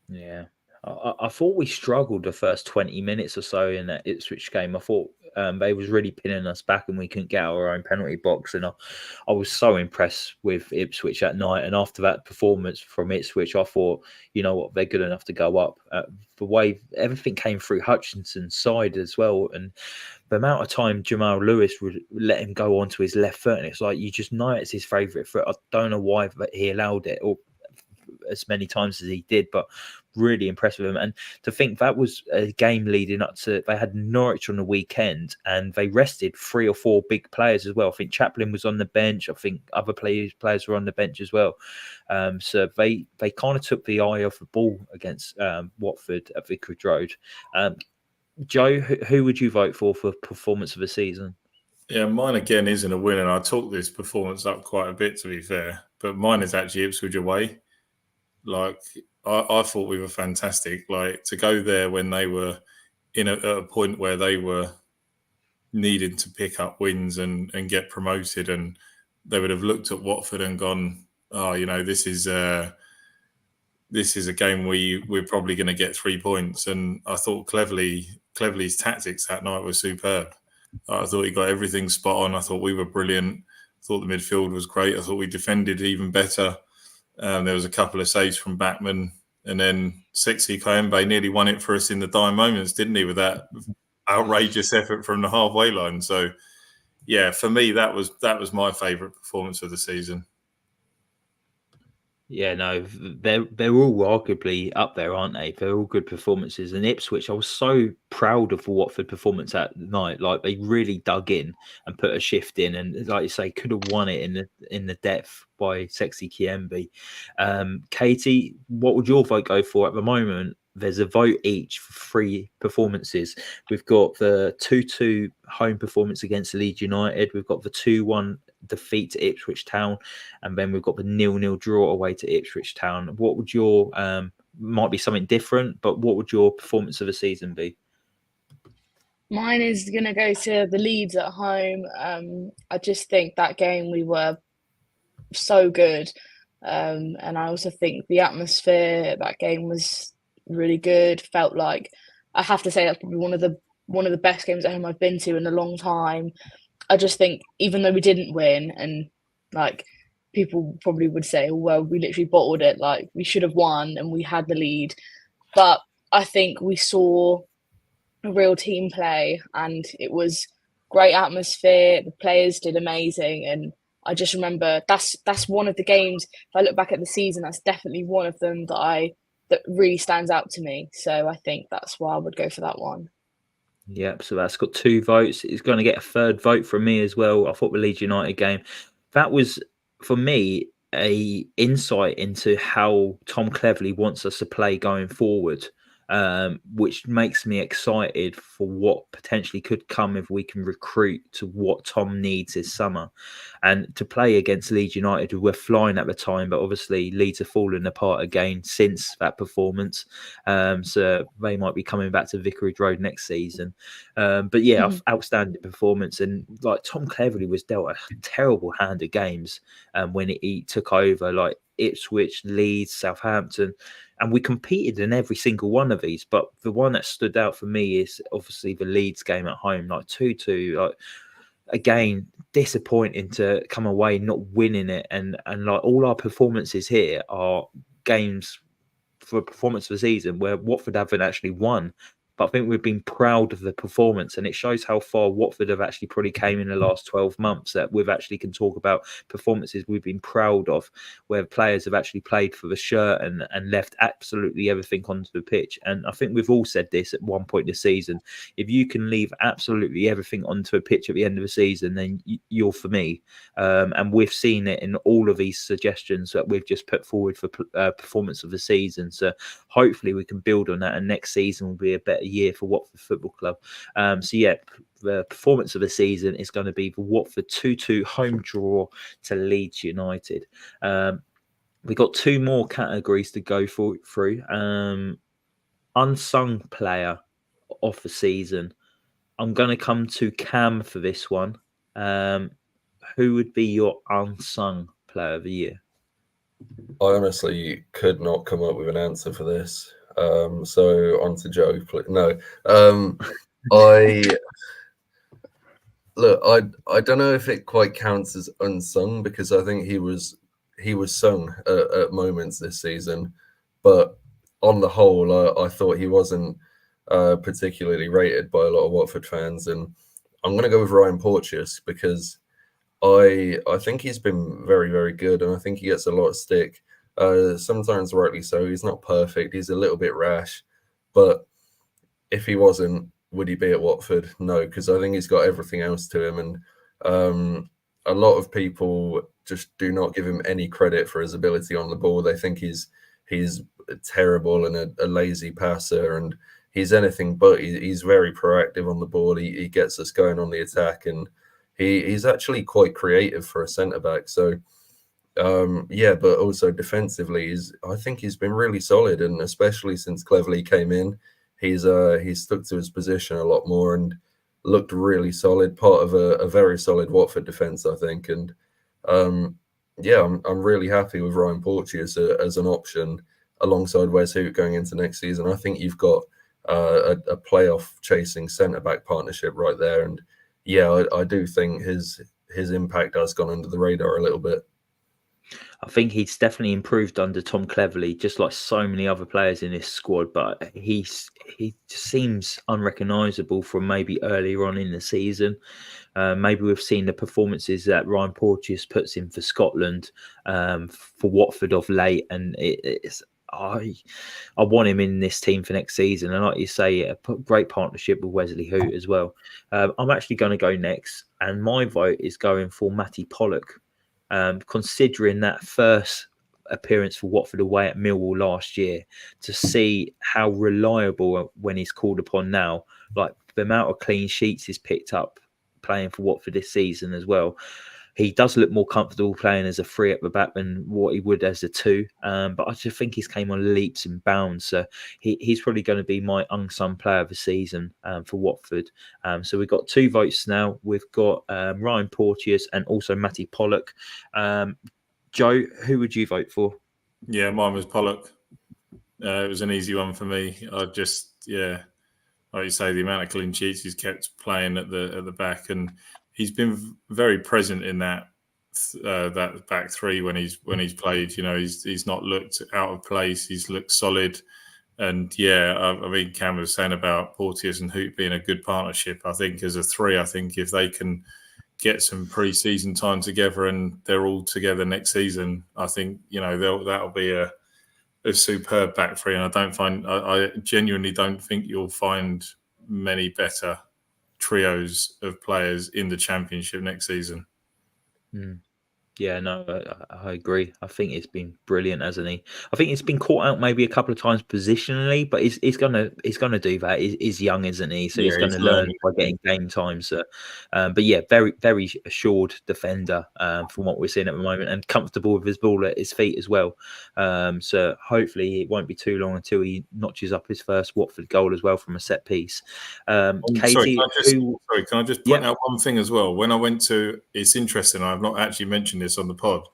Yeah, I thought we struggled the first 20 minutes or so in that Ipswich game. I thought they was really pinning us back and we couldn't get our own penalty box, and I was so impressed with Ipswich that night. And after that performance from Ipswich, I thought, you know what, they're good enough to go up. The way everything came through Hutchinson's side as well, and the amount of time Jamal Lewis would let him go onto his left foot, and it's like you just know it's his favourite foot. I don't know why he allowed it, or as many times as he did, but really impressed with him. And to think that was a game leading up to, they had Norwich on the weekend and they rested 3 or 4 big players as well. I think Chaplin was on the bench. I think other players were on the bench as well. So they kind of took the eye off the ball against Watford at Vicarage Road. Joe, who would you vote for performance of the season? Yeah, mine again isn't a win, and I talked this performance up quite a bit, to be fair. But mine is actually Ipswich away. Like, I thought we were fantastic. Like, to go there when they were at a point where they were needing to pick up wins and get promoted, and they would have looked at Watford and gone, oh, this is a game we're probably going to get 3 points. And I thought Cleverley's tactics that night were superb. I thought he got everything spot on. I thought we were brilliant. I thought the midfield was great. I thought we defended even better. There was a couple of saves from Backman, and then Sexy Kayembe nearly won it for us in the dying moments, didn't he, with that outrageous effort from the halfway line. So, yeah, for me, that was my favourite performance of the season. Yeah, no, they're all arguably up there, aren't they? They're all good performances. And Ipswich, I was so proud of the Watford performance that night. Like, they really dug in and put a shift in, and like you say, could have won it in the depth by Sexy Kayembe. Caity, what would your vote go for at the moment? There's a vote each for 3 performances. We've got the 2-2 home performance against Leeds United. We've got the 2-1 defeat to Ipswich Town, and then we've got the 0-0 draw away to Ipswich Town. What would your might be something different, but what would your performance of the season be? Mine is going to go to the Leeds at home. I just think that game we were so good, and I also think the atmosphere at that game was really good. Felt like, I have to say, that's probably one of the best games at home I've been to in a long time. I just think, even though we didn't win, and like people probably would say, oh, well, we literally bottled it, like we should have won and we had the lead, but I think we saw a real team play and it was great atmosphere. The players did amazing, and I just remember that's one of the games, if I look back at the season, that's definitely one of them that really stands out to me. So I think that's why I would go for that one. Yep, so that's got 2 votes. It's going to get a 3rd vote from me as well. I thought the Leeds United game, that was, for me, a insight into how Tom Cleverley wants us to play going forward, which makes me excited for what potentially could come if we can recruit to what Tom needs this summer. And to play against Leeds United, who were flying at the time, but obviously Leeds have fallen apart again since that performance. So they might be coming back to Vicarage Road next season. But yeah, outstanding performance. And like, Tom Cleverley was dealt a terrible hand of games when he took over, like Ipswich, Leeds, Southampton. And we competed in every single one of these. But the one that stood out for me is obviously the Leeds game at home, like 2-2. Like, again, disappointing to come away not winning it. And like, all our performances here are games for performance of the season where Watford haven't actually won. But I think we've been proud of the performance, and it shows how far Watford have actually probably came in the last 12 months, that we've actually can talk about performances we've been proud of, where players have actually played for the shirt and left absolutely everything onto the pitch. And I think we've all said this at one point this season: if you can leave absolutely everything onto a pitch at the end of the season, then you're for me. And we've seen it in all of these suggestions that we've just put forward for performance of the season. So hopefully we can build on that, and next season will be a better year for Watford Football Club. So yeah, the performance of the season is going to be the Watford 2-2 home draw to Leeds United. We got 2 more categories to go through. Unsung player of the season. I'm going to come to Cam for this one. Who would be your unsung player of the year? I honestly could not come up with an answer for this. So on to Joe, please. No, I don't know if it quite counts as unsung, because I think he was sung at moments this season, but on the whole, I thought he wasn't particularly rated by a lot of Watford fans, and I'm going to go with Ryan Porteous, because I think he's been very, very good, and I think he gets a lot of stick Sometimes rightly so. He's not perfect. He's a little bit rash, but if he wasn't, would he be at Watford? No, because I think he's got everything else to him, and a lot of people just do not give him any credit for his ability on the ball. They think he's terrible and a lazy passer, and he's anything but. He's very proactive on the ball. He gets us going on the attack, and he's actually quite creative for a centre back. So but also defensively, I think he's been really solid, and especially since Cleverley came in, he's stuck to his position a lot more and looked really solid. Part of a very solid Watford defence, I think, and I'm really happy with Ryan Porteous as an option alongside Wes Hoot going into next season. I think you've got a playoff chasing centre back partnership right there, and I do think his impact has gone under the radar a little bit. I think he's definitely improved under Tom Cleverley, just like so many other players in this squad. But he just seems unrecognisable from maybe earlier on in the season. Maybe we've seen the performances that Ryan Porteous puts in for Scotland, for Watford of late, and I want him in this team for next season. And like you say, a great partnership with Wesley Hoot as well. I'm actually going to go next, and my vote is going for Matty Pollock. Considering that first appearance for Watford away at Millwall last year, to see how reliable when he's called upon now, like the amount of clean sheets he's picked up playing for Watford this season as well. He does look more comfortable playing as a 3 at the back than what he would as a 2. But I just think he's came on leaps and bounds. So he's probably going to be my unsung player of the season for Watford. So we've got 2 votes now. We've got Ryan Porteous and also Matty Pollock. Joe, who would you vote for? Yeah, mine was Pollock. It was an easy one for me. Like you say, the amount of clean sheets he's kept playing at the back, and he's been very present in that back 3 when he's played. You know, he's not looked out of place. He's looked solid, and I mean, Cam was saying about Porteous and Hoot being a good partnership. I think as a 3, I think if they can get some pre-season time together and they're all together next season, I think that'll be a superb back 3. And I genuinely don't think you'll find many better trios of players in the Championship next season. Yeah, no, I agree. I think it's been brilliant, hasn't he? I think it's been caught out maybe a couple of times positionally, but he's gonna do that. He's young, isn't he? So he's going to learn by getting game time. So, but yeah, very, very assured defender from what we're seeing at the moment, and comfortable with his ball at his feet as well. So hopefully it won't be too long until he notches up his first Watford goal as well from a set piece. Caity, can I just point out one thing as well? When I went to, it's interesting. I've not actually mentioned this on the pod,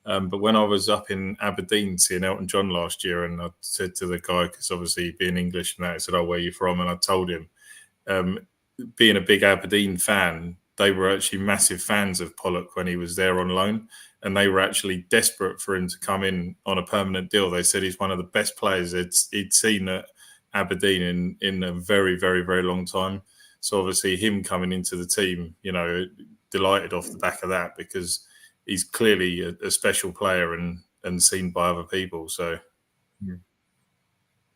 but when I was up in Aberdeen seeing Elton John last year, and I said to the guy, because obviously being English and that, I said, "Oh, where are you from?" And I told him, being a big Aberdeen fan, they were actually massive fans of Pollock when he was there on loan, and they were actually desperate for him to come in on a permanent deal. They said he's one of the best players he'd seen at Aberdeen in a very, very, very long time. So obviously him coming into the team, delighted off the back of that, because he's clearly a special player and seen by other people. So,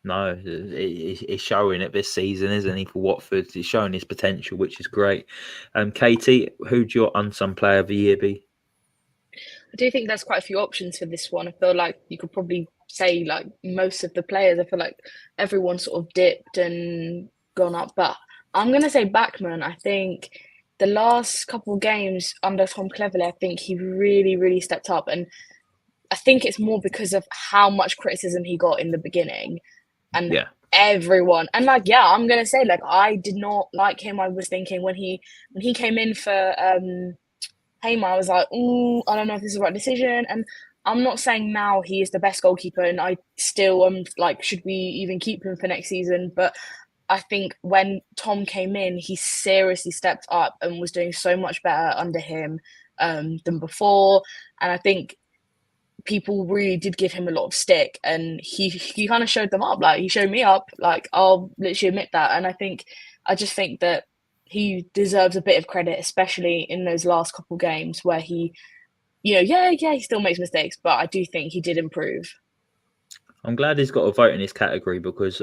no, he's showing it this season, isn't he, for Watford? He's showing his potential, which is great. Caity, who'd your unsung player of the year be? I do think there's quite a few options for this one. I feel like you could probably say like most of the players. I feel like everyone sort of dipped and gone up, but I'm going to say Bachmann. I think the last couple of games under Tom Cleverley, I think he really, really stepped up. And I think it's more because of how much criticism he got in the beginning. And everyone, and I'm going to say, like, I did not like him. I was thinking when he came in for Hamer, I was like, I don't know if this is the right decision. And I'm not saying now he is the best goalkeeper, and I still am like, should we even keep him for next season? But I think when Tom came in, he seriously stepped up and was doing so much better under him than before. And I think people really did give him a lot of stick, and he kind of showed them up. Like, he showed me up. Like, I'll literally admit that. And I just think that he deserves a bit of credit, especially in those last couple games where he yeah, he still makes mistakes, but I do think he did improve. I'm glad he's got a vote in his category because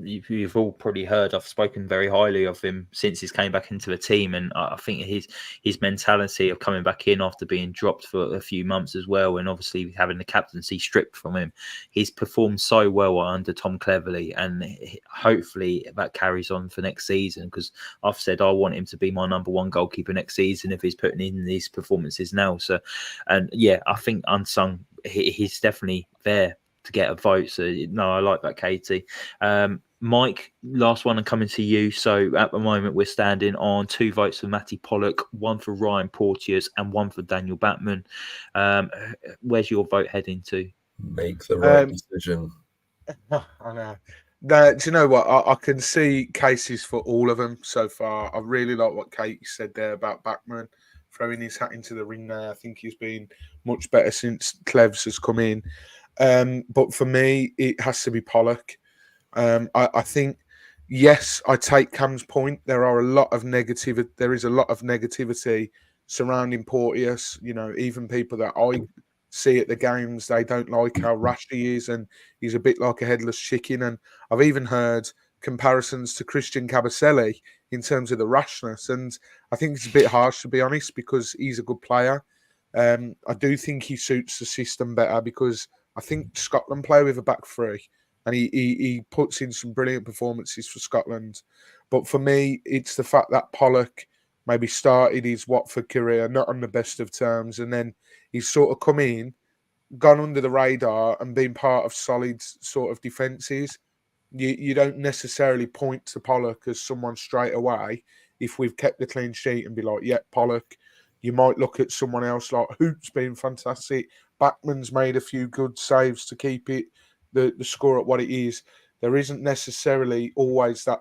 you've all probably heard I've spoken very highly of him since he's came back into the team, and I think his mentality of coming back in after being dropped for a few months as well, and obviously having the captaincy stripped from him, he's performed so well under Tom Cleverley, and hopefully that carries on for next season, because I've said I want him to be my number one goalkeeper next season if he's putting in these performances now. So, and yeah, I think unsung, he's definitely there to get a vote. So no, I like that, Caity. Mike, last one, and coming to you. So at the moment we're standing on 2 votes for Matty Pollock, 1 for Ryan Porteous, and 1 for Daniel Batman. Where's your vote heading to? Make the right decision. I know. Do you know what? I can see cases for all of them so far. I really like what Caity said there about Backman throwing his hat into the ring there. I think he's been much better since Clevs has come in. But for me, it has to be Pollock. I think, yes, I take Cam's point. There is a lot of negativity surrounding Porteous. You know, even people that I see at the games, they don't like how rash he is, and he's a bit like a headless chicken. And I've even heard comparisons to Christian Kabasele in terms of the rashness. And I think it's a bit harsh, to be honest, because he's a good player. I do think he suits the system better, because I think Scotland play with a back three, and he puts in some brilliant performances for Scotland. But for me, it's the fact that Pollock maybe started his Watford career not on the best of terms, and then he's sort of come in, gone under the radar, and been part of solid sort of defences. You don't necessarily point to Pollock as someone straight away if we've kept the clean sheet and be like, yeah, Pollock. You might look at someone else like Hoop's been fantastic. Backman's made a few good saves to keep it the score at what it is. There isn't necessarily always that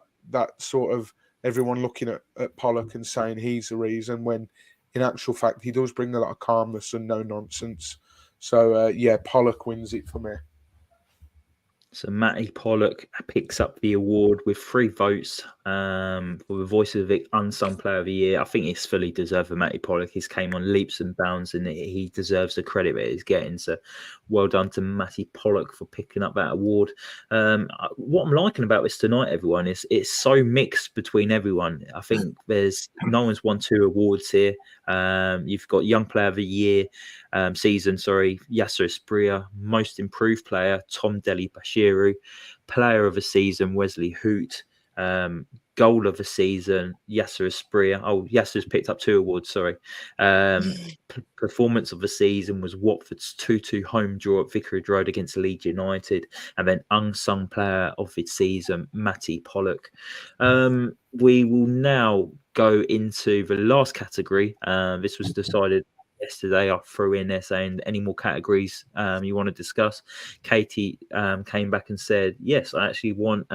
sort of everyone looking at Pollock and saying he's the reason, when in actual fact he does bring a lot of calmness and no nonsense. So yeah, Pollock wins it for me. So Matty Pollock picks up the award with 3 votes for the Voice of the Vic Unsung Player of the Year. I think it's fully deserved for Matty Pollock. He's came on leaps and bounds, and he deserves the credit that he's getting. So well done to Matty Pollock for picking up that award. What I'm liking about this tonight, everyone, is it's so mixed between everyone. I think no one's won 2 awards here. You've got Young Player of the Year season, Yasser Espria, Most Improved Player, Tom Deli Bashiru, Player of the Season, Wesley Hoot, Goal of the Season, Yasser Espria. Oh, Yasser's picked up 2 awards, Performance of the Season was Watford's 2-2 home draw at Vicarage Road against Leeds United. And then Unsung Player of the Season, Matty Pollock. We will now go into the last category. This was decided yesterday. I threw in there saying any more categories you want to discuss. Caity came back and said, yes, I actually want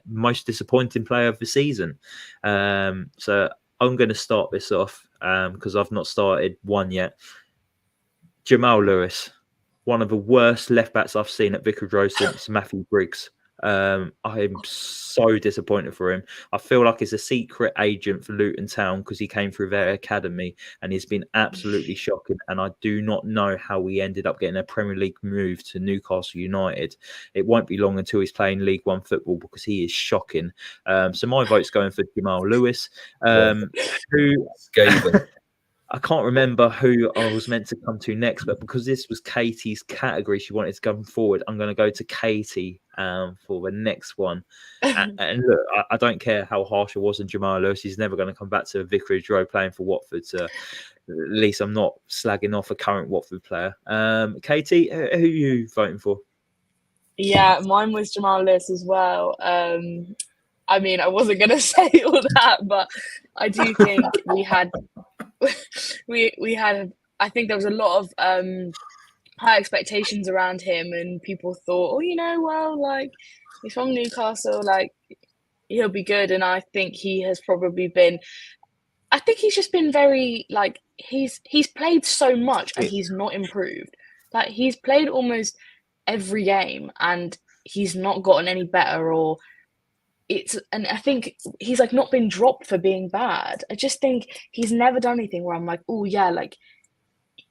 most disappointing player of the season. So I'm going to start this off because I've not started one yet. Jamal Lewis, one of the worst left backs I've seen at Vicarage Road since Matthew Briggs. I'm so disappointed for him. I feel like he's a secret agent for Luton Town because he came through their academy and he's been absolutely shocking. And I do not know how we ended up getting a Premier League move to Newcastle United. It won't be long until he's playing League One football because he is shocking. So my vote's going for Jamal Lewis, who I can't remember who I was meant to come to next, but because this was Katie's category, she wanted to go forward. I'm going to go to Caity for the next one. And look, I don't care how harsh it was on Jamal Lewis. He's never going to come back to Vicarage Road playing for Watford. So at least I'm not slagging off a current Watford player. Caity, who are you voting for? Yeah, mine was Jamal Lewis as well. I mean, I wasn't going to say all that, but I do think we had, I think there was a lot of high expectations around him, and people thought, he's from Newcastle, he'll be good. And I think he has probably been, I think he's just been very, he's played so much and he's not improved. He's played almost every game and he's not gotten any better, and I think he's not been dropped for being bad. I just think he's never done anything where I'm like, oh yeah,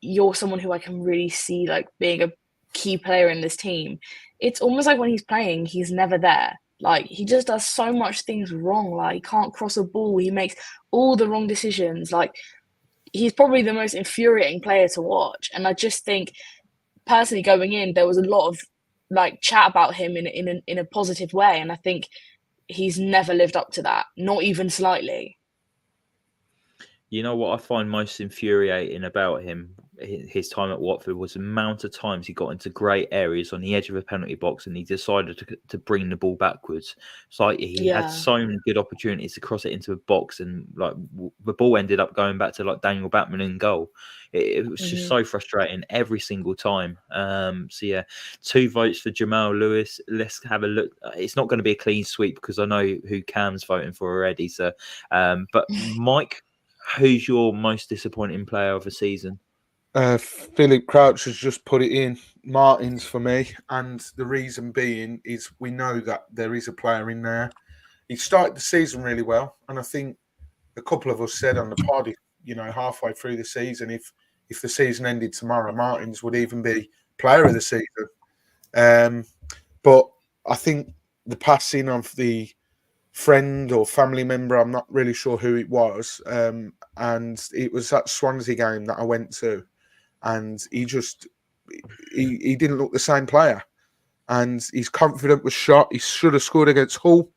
you're someone who I can really see like being a key player in this team. It's almost like when he's playing, he's never there. Like, he just does so much things wrong. Like, he can't cross a ball. He makes all the wrong decisions. Like, he's probably the most infuriating player to watch. And I just think, personally, going in, there was a lot of like chat about him in a positive way, and I think he's never lived up to that, not even slightly. You know what I find most infuriating about him, his time at Watford, was the amount of times he got into great areas on the edge of a penalty box and he decided to bring the ball backwards. It's like he had so many good opportunities to cross it into a box, and like the ball ended up going back to like Daniel Batman in goal. It was just so frustrating every single time. So yeah, 2 votes for Jamal Lewis. Let's have a look. It's not going to be a clean sweep because I know who Cam's voting for already. So, but Mike, who's your most disappointing player of the season? Philip Crouch has just put it in. Martins for me, and the reason being is we know that there is a player in there. He started the season really well, and I think a couple of us said on the pod, halfway through the season, if the season ended tomorrow, Martins would even be player of the season. But I think the passing of the friend or family member, I'm not really sure who it was, and it was that Swansea game that I went to, and he didn't look the same player, and his confidence was shot. He should have scored against Hull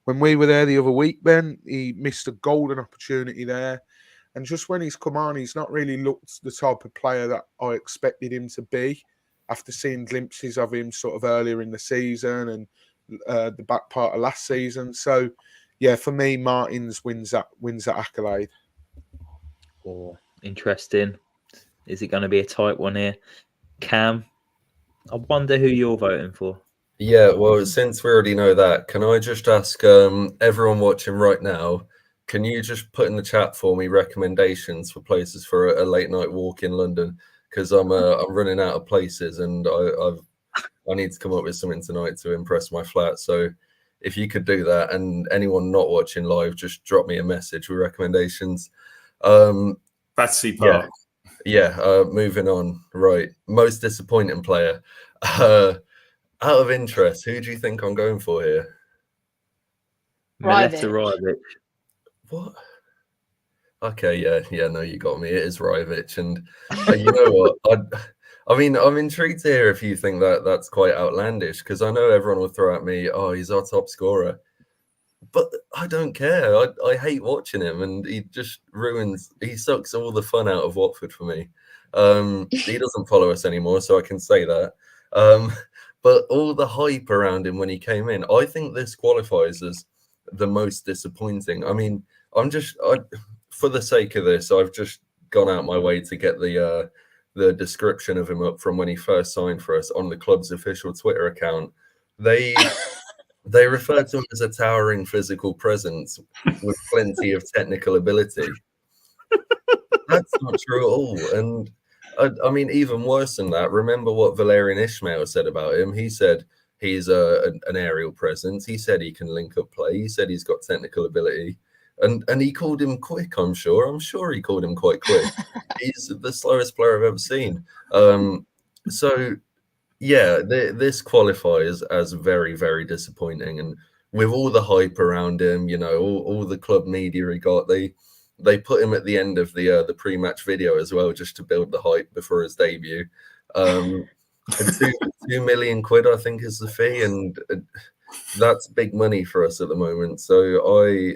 when we were there the other week. Ben, he missed a golden opportunity there, and just when he's come on, he's not really looked the type of player that I expected him to be after seeing glimpses of him sort of earlier in the season and the back part of last season. So yeah, for me, Martins wins that accolade. Oh, interesting. Is it going to be a tight one here? Cam, I wonder who you're voting for. Yeah, well, since we already know that, can I just ask everyone watching right now, can you just put in the chat for me recommendations for places for a late night walk in London? Because I'm running out of places, and I need to come up with something tonight to impress my flat. So if you could do that, and anyone not watching live, just drop me a message with recommendations. Battersea Park. Yeah. Moving on. Right. Most disappointing player. Out of interest, who do you think I'm going for here? Rajvic. What? Okay, yeah, no, you got me. It is Rajvic, and you know what? I mean, I'm intrigued to hear if you think that that's quite outlandish, because I know everyone will throw at me, "Oh, he's our top scorer," but I don't care. I hate watching him, and he just he sucks all the fun out of Watford for me. He doesn't follow us anymore, so I can say that. But all the hype around him when he came in, I think this qualifies as the most disappointing. I mean, for the sake of this, I've just gone out my way to get the description of him up from when he first signed for us on the club's official Twitter account. They refer to him as a towering physical presence with plenty of technical ability. That's not true at all. And I mean, even worse than that, remember what Valerian Ismail said about him. He said he's an aerial presence. He said he can link up play. He said he's got technical ability. And he called him quick, I'm sure he called him quite quick. He's the slowest player I've ever seen. So, yeah, this qualifies as very, very disappointing. And with all the hype around him, all the club media he got, they put him at the end of the pre-match video as well, just to build the hype before his debut. And 2 million quid, I think, is the fee. And that's big money for us at the moment. So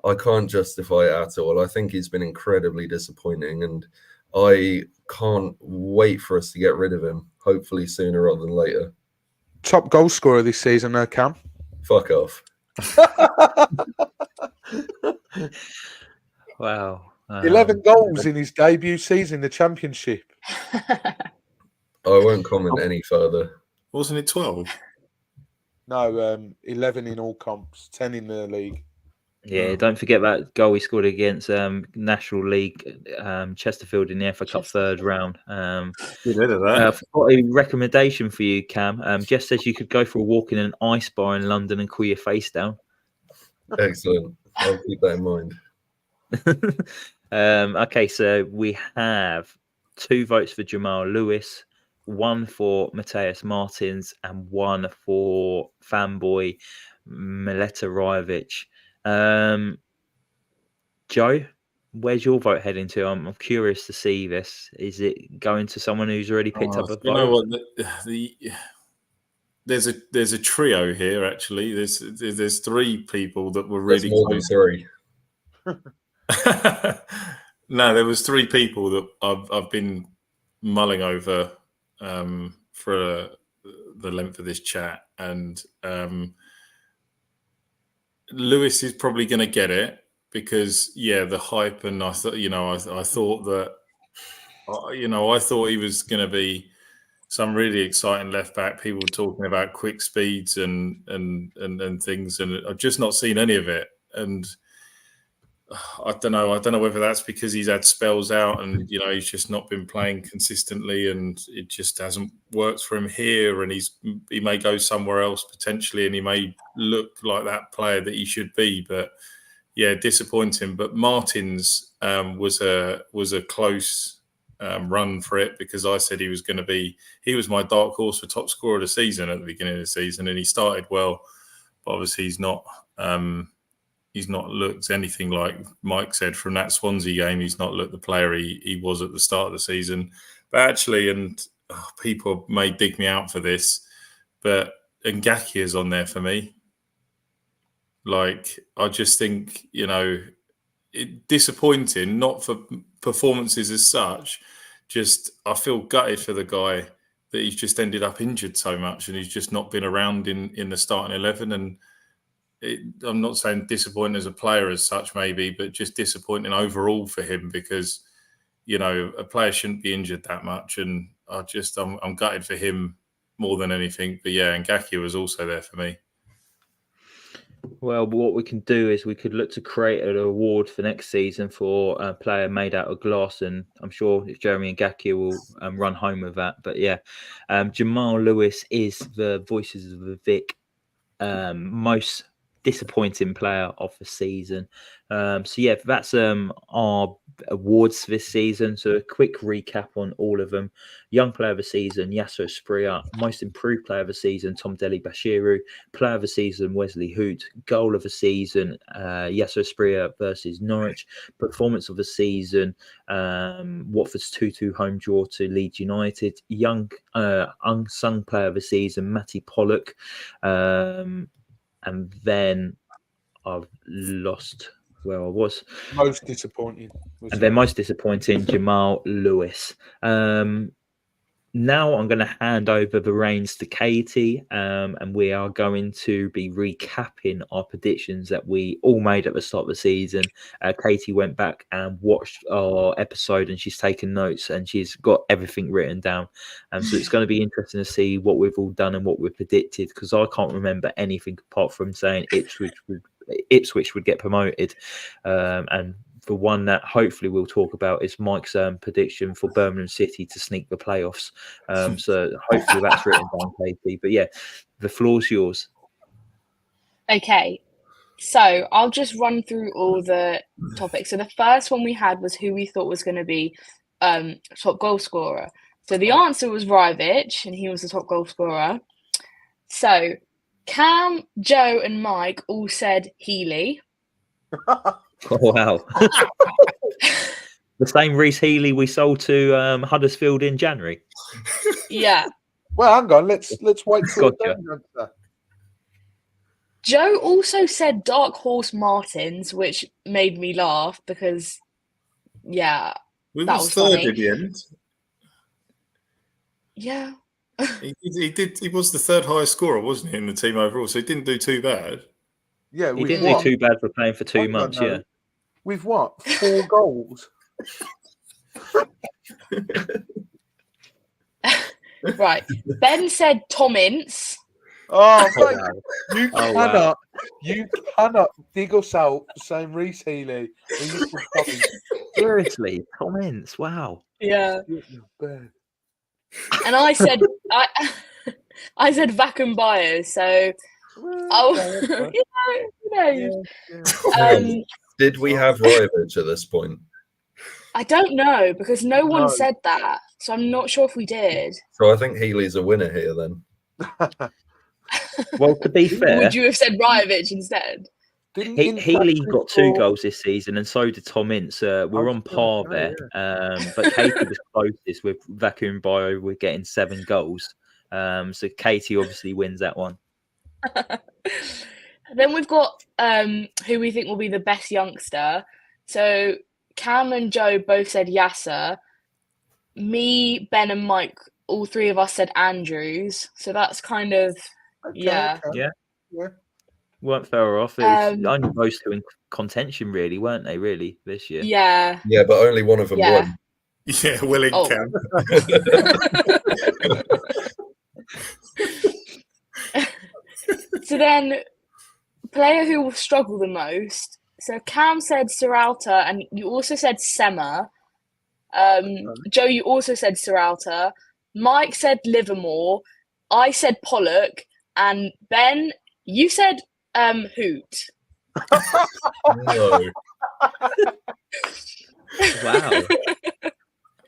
I can't justify it at all. I think he's been incredibly disappointing, and I can't wait for us to get rid of him, hopefully sooner rather than later. Top goal scorer this season, Cam? Fuck off. Wow. 11 goals in his debut season in the Championship. I won't comment any further. Wasn't it 12? No, 11 in all comps, 10 in the league. Yeah, don't forget that goal he scored against National League Chesterfield in the FA Cup third round. Get rid of that. I've got a recommendation for you, Cam. Jess says you could go for a walk in an ice bar in London and cool your face down. Excellent. I'll keep that in mind. Okay, so we have 2 votes for Jamal Lewis, 1 for Mateus Martins, and 1 for fanboy Mileta Rajovic. Joe, where's your vote heading to? I'm curious to see this. Is it going to someone who's already picked up a vote? You know what? There's a trio here. Actually, there's 3 people that were really There's more than 3. No, there was 3 people that I've been mulling over for the length of this chat, and Lewis is probably going to get it because the hype, and I thought I thought that I thought he was going to be some really exciting left back. People talking about quick speeds and things, and I've just not seen any of it. And I don't know whether that's because he's had spells out and he's just not been playing consistently, and it just hasn't worked for him here. And he may go somewhere else potentially, and he may look like that player that he should be. But disappointing. But Martins was a close run for it, because I said he was my dark horse for top scorer of the season at the beginning of the season, and he started well, but obviously he's not looked anything like Mike said from that Swansea game. He's not looked the player he was at the start of the season. But actually, people may dig me out for this, but Ngakia is on there for me. Like, I just think, disappointing, not for performances as such. Just, I feel gutted for the guy that he's just ended up injured so much, and he's just not been around in the starting 11. And I'm not saying disappointing as a player as such, maybe, but just disappointing overall for him, because, a player shouldn't be injured that much. And I'm gutted for him more than anything. But Ngakia was also there for me. Well, what we can do is we could look to create an award for next season for a player made out of glass, and I'm sure if Jeremy Ngakia will run home with that. But Jamal Lewis is the Voices of the Vic most disappointing player of the season. That's our awards this season. So a quick recap on all of them. Young Player of the Season, Yasso Spria. Most Improved Player of the Season, Tom Deli Bashiru. Player of the Season, Wesley Hoot. Goal of the Season, Yasso Spria versus Norwich. Performance of the Season, Watford's 2-2 home draw to Leeds United. Young Unsung Player of the Season, Matty Pollock. And then I've lost where I was. Most disappointing. And then most disappointing, Jamal Lewis. Now I'm going to hand over the reins to Caity, and we are going to be recapping our predictions that we all made at the start of the season. Caity went back and watched our episode, and she's taken notes, and she's got everything written down. So it's going to be interesting to see what we've all done and what we've predicted, because I can't remember anything apart from saying Ipswich would get promoted. And the one that hopefully we'll talk about is Mike's prediction for Birmingham City to sneak the playoffs. So hopefully that's written down, Caity. But the floor's yours. Okay, so I'll just run through all the topics. So the first one we had was who we thought was going to be top goal scorer. So the answer was Rajovic, and he was the top goal scorer. So Cam, Joe, and Mike all said Healy. Oh, wow. The same Reece Healy we sold to Huddersfield in January. Yeah. Well, hang on. Let's wait till Gotcha. Joe also said Dark Horse Martins, which made me laugh because, We that was was third funny. at the end. Yeah. He was the third highest scorer, wasn't he, in the team overall? So he didn't do too bad. Yeah, He didn't do too bad for playing for 2 months, yeah. With what? 4 goals? Right. Ben said Tom Ince. Oh, wow. You cannot dig us out saying Reece Healy. Seriously, Tom Ince, wow. Yeah. And I said I said Vacuum Bio, so who knows? Did we have Rajovic at this point? I don't know because no one No. said that, so I'm not sure if we did. So I think Healy's a winner here then. Well, to be Or fair, would you have said Rajovic instead? Healy got 2 goals this season, and so did Tom Ince. We're on par there. But Caity was closest with Vacuum Bio. We're getting 7 goals. So Caity obviously wins that one. Then we've got who we think will be the best youngster. So Cam and Joe both said Yasser. Me, Ben, and Mike, all 3 of us said Andrews. So that's kind of yeah. Weren't far off. It was only those 2 in contention, really, weren't they? Really, this year. Yeah. Yeah, but only one of them won. Yeah, Will and Cam. So then, player who will struggle the most. So Cam said Serralta, and you also said Sema. Joe, you also said Serralta. Mike said Livermore. I said Pollock, and Ben, you said Hoot. No. Wow.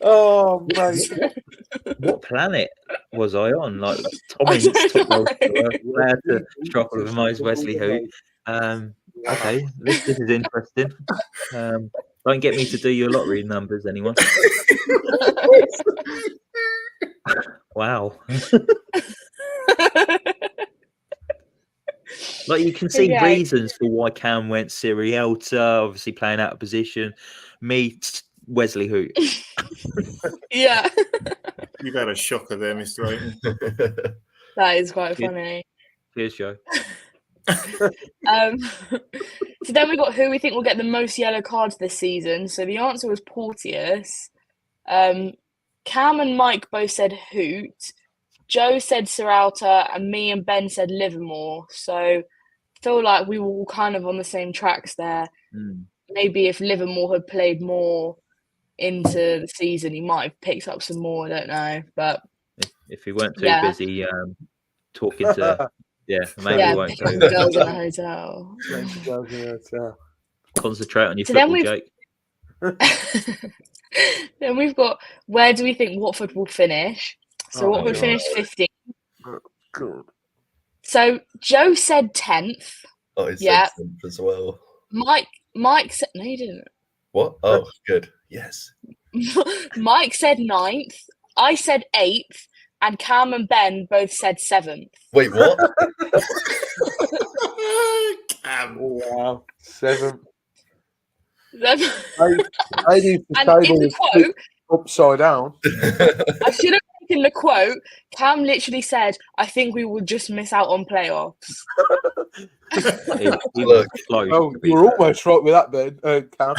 Oh, mate. What planet was I on? Like Tom Ince took goal scorer, to struggle with most Wesley Hoot. Okay, this is interesting. Don't get me to do your lottery numbers, anyone. Wow. Like you can see reasons for why Cam went Serielta, obviously playing out of position. Me, Wesley Hoot. Yeah. You've had a shocker there, Mr. Aiton. That is quite funny. Cheers, Joe. So then we got who we think will get the most yellow cards this season. So the answer was Porteous. Cam and Mike both said Hoot. Joe said Serralta, and me and Ben said Livermore. So I feel like we were all kind of on the same tracks there. Maybe if Livermore had played more into the season, he might have picked up some more. I don't know, but if he weren't too busy talking to, maybe he won't go. Girls in the hotel. Concentrate on your football, Jake. Then we've got where do we think Watford will finish? So Watford finished 15th. Good. So Joe said 10th. Oh, he said 10th as well. Mike said no, he didn't. What? Oh, good. Yes. Mike said 9th. I said 8th, and Cam and Ben both said 7th. Wait, what? Cam. Oh, wow. 7th. And in the quote, upside down. I should have taken the quote. Cam literally said, "I think we will just miss out on playoffs." Look, you're almost right with that, then, Cam.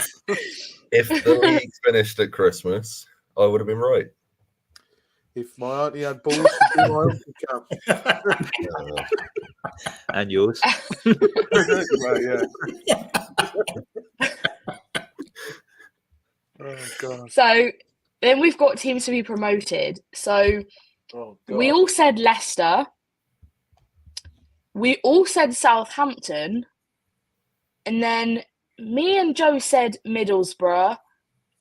If the league finished at Christmas, I would have been right. If my auntie had balls, she'd be my Uncle Cam. And yours. Well, yeah. Oh, God. So then we've got teams to be promoted. So we all said Leicester. We all said Southampton. And then me and Joe said Middlesbrough.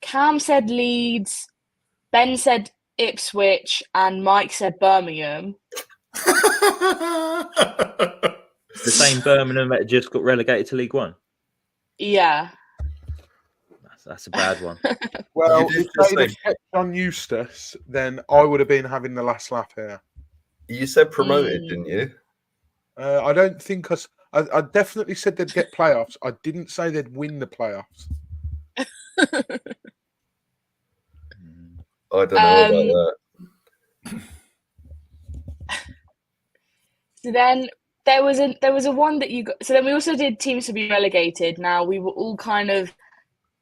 Cam said Leeds. Ben said Ipswich. And Mike said Birmingham. The same Birmingham that just got relegated to League One. Yeah. That's a bad one. Well, if they'd have kept on Eustace, then I would have been having the last laugh here. You said promoted, didn't you? I don't think I definitely said they'd get playoffs. I didn't say they'd win the playoffs. I don't know about that. So then there was a one that you got. So then we also did teams to be relegated. Now we were all kind of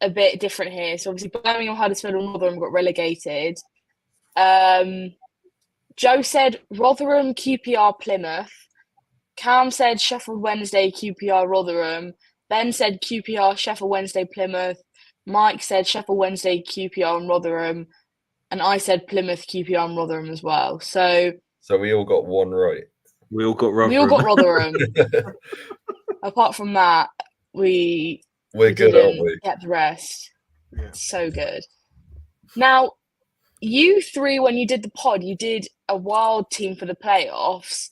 a bit different here. So obviously Birmingham, Huddersfield and Rotherham got relegated. Joe said Rotherham, QPR, Plymouth. Cam said Sheffield Wednesday, QPR, Rotherham. Ben said QPR, Sheffield Wednesday, Plymouth. Mike said Sheffield Wednesday, QPR and Rotherham. And I said Plymouth, QPR and Rotherham as well. So we all got one right. We all got Rotherham. We all got Rotherham. Apart from that, we're good, aren't we? Get the rest. So good. Now, you three, when you did the pod, you did a wild team for the playoffs.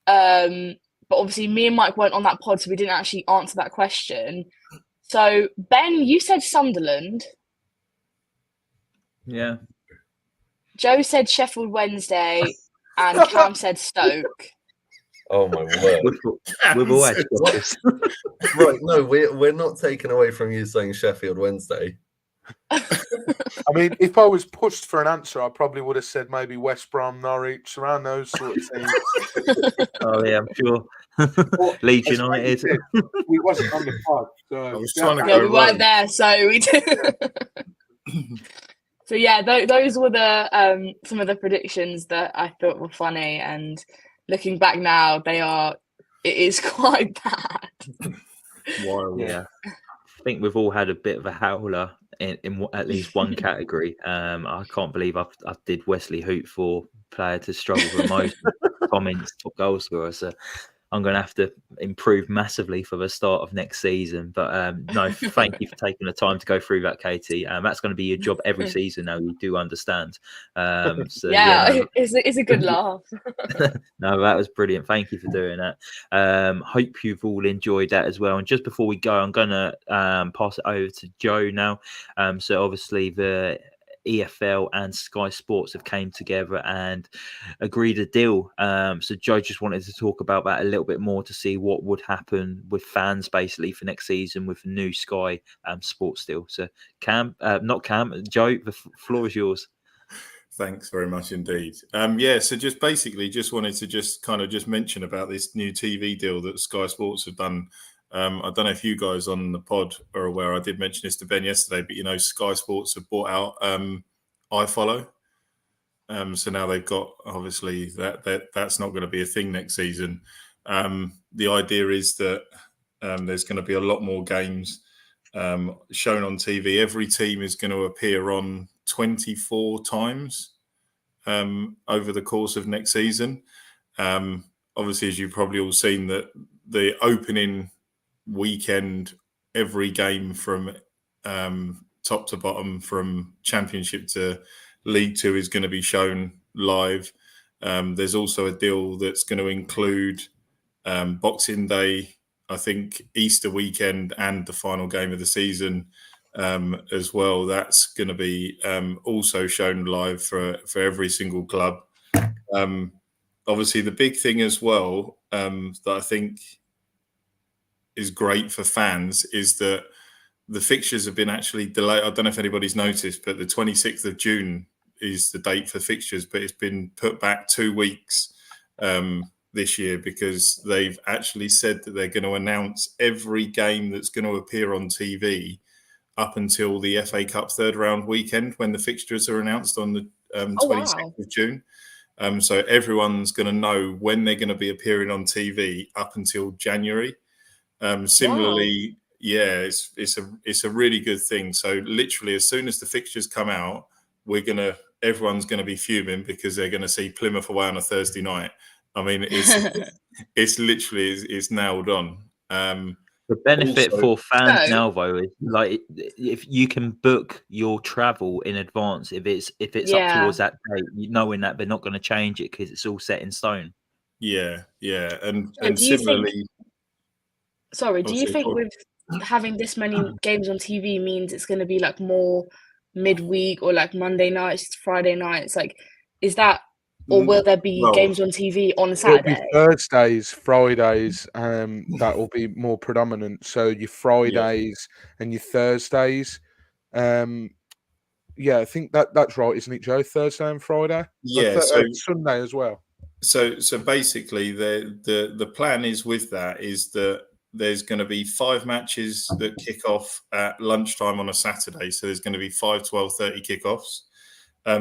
But obviously, me and Mike weren't on that pod, so we didn't actually answer that question. So, Ben, you said Sunderland. Yeah. Joe said Sheffield Wednesday, and Cam said Stoke. Oh my word! We've always got this. Right, no, we're not taking away from you saying Sheffield Wednesday. I mean, if I was pushed for an answer, I probably would have said maybe West Brom, Norwich, around those sort of things. Oh yeah, I'm sure. Leeds United. We wasn't on the pod, so I was trying to Yeah, go we weren't there, so we did. So yeah, those were the some of the predictions that I thought were funny, and looking back now, it is quite bad. wild. Yeah. I think we've all had a bit of a howler in at least one category. I can't believe I did Wesley Hoot for player to struggle for most comments, top goal scorer. So I'm going to have to improve massively for the start of next season. But no, thank you for taking the time to go through that, Katie. That's going to be your job every season now. You do understand. So, yeah, it's a good laugh. No, that was brilliant. Thank you for doing that. Hope you've all enjoyed that as well. And just before we go, I'm going to pass it over to Joe now. So obviously the EFL and Sky Sports have came together and agreed a deal. So Joe just wanted to talk about that a little bit more to see what would happen with fans basically for next season with the new Sky Sports deal. So Joe, the floor is yours. Thanks very much indeed. So just basically just wanted to just mention about this new TV deal that Sky Sports have done. I don't know if you guys on the pod are aware, I did mention this to Ben yesterday, but Sky Sports have bought out iFollow. So now they've got, obviously, that's not going to be a thing next season. The idea is that there's going to be a lot more games shown on TV. Every team is going to appear on 24 times over the course of next season. Obviously, as you've probably all seen, that the opening weekend, every game from top to bottom, from Championship to League Two, is going to be shown live. There's also a deal that's going to include Boxing Day, I think Easter weekend, and the final game of the season as well. That's going to be also shown live for every single club. Obviously, the big thing as well that I think is great for fans is that the fixtures have been actually delayed. I don't know if anybody's noticed, but the 26th of June is the date for fixtures, but it's been put back 2 weeks this year because they've actually said that they're going to announce every game that's going to appear on TV up until the FA Cup third round weekend when the fixtures are announced on the 26th of June. So everyone's going to know when they're going to be appearing on TV up until January. Similarly, it's a really good thing. So literally, as soon as the fixtures come out, everyone's going to be fuming because they're going to see Plymouth away on a Thursday night. I mean, it's literally it's nailed on. The benefit also, for fans now, though, is like if you can book your travel in advance, if it's up towards that date, knowing that they're not going to change it because it's all set in stone. Yeah, and do similarly. Do you think with having this many games on TV means it's going to be like more midweek or like Monday nights, Friday nights? Like, is that, or will there be games on TV on Saturday? It'll be Thursdays, Fridays, that will be more predominant. So your Fridays and your Thursdays. I think that's right, isn't it, Joe? Thursday and Friday? Yeah, Sunday as well. So basically the plan is with that is that there's going to be 5 matches that kick off at lunchtime on a Saturday. So there's going to be 5 12:30 kickoffs.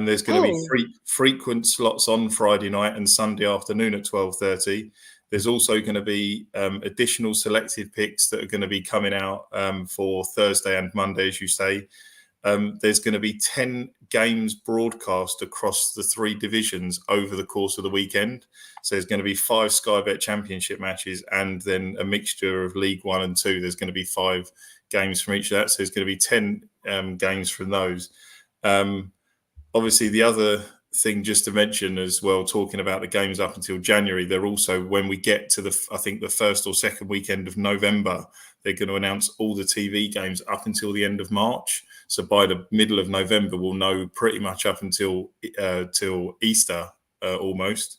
There's going to be frequent slots on Friday night and Sunday afternoon at 12:30. There's also going to be additional selected picks that are going to be coming out for Thursday and Monday, as you say. There's going to be 10 games broadcast across the 3 divisions over the course of the weekend. So there's going to be 5 Sky Bet Championship matches and then a mixture of League 1 and 2. There's going to be 5 games from each of that. So there's going to be 10 games from those. Obviously, the other thing just to mention as well, talking about the games up until January, they're also, when we get to I think the first or second weekend of November, they're going to announce all the TV games up until the end of March. So by the middle of November, we'll know pretty much up until till Easter almost.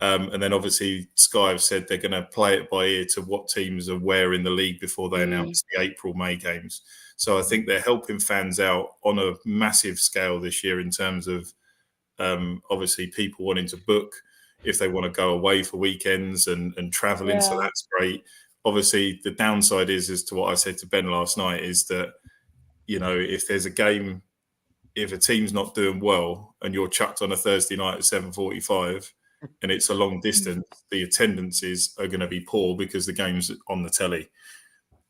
And then obviously Sky have said they're going to play it by ear to what teams are where in the league before they announce the April-May games. So I think they're helping fans out on a massive scale this year in terms of obviously people wanting to book if they want to go away for weekends and traveling. So that's great. Obviously, the downside is, as to what I said to Ben last night, is that, you know, if there's a game, if a team's not doing well and you're chucked on a Thursday night at 7:45 and it's a long distance, the attendances are going to be poor because the game's on the telly.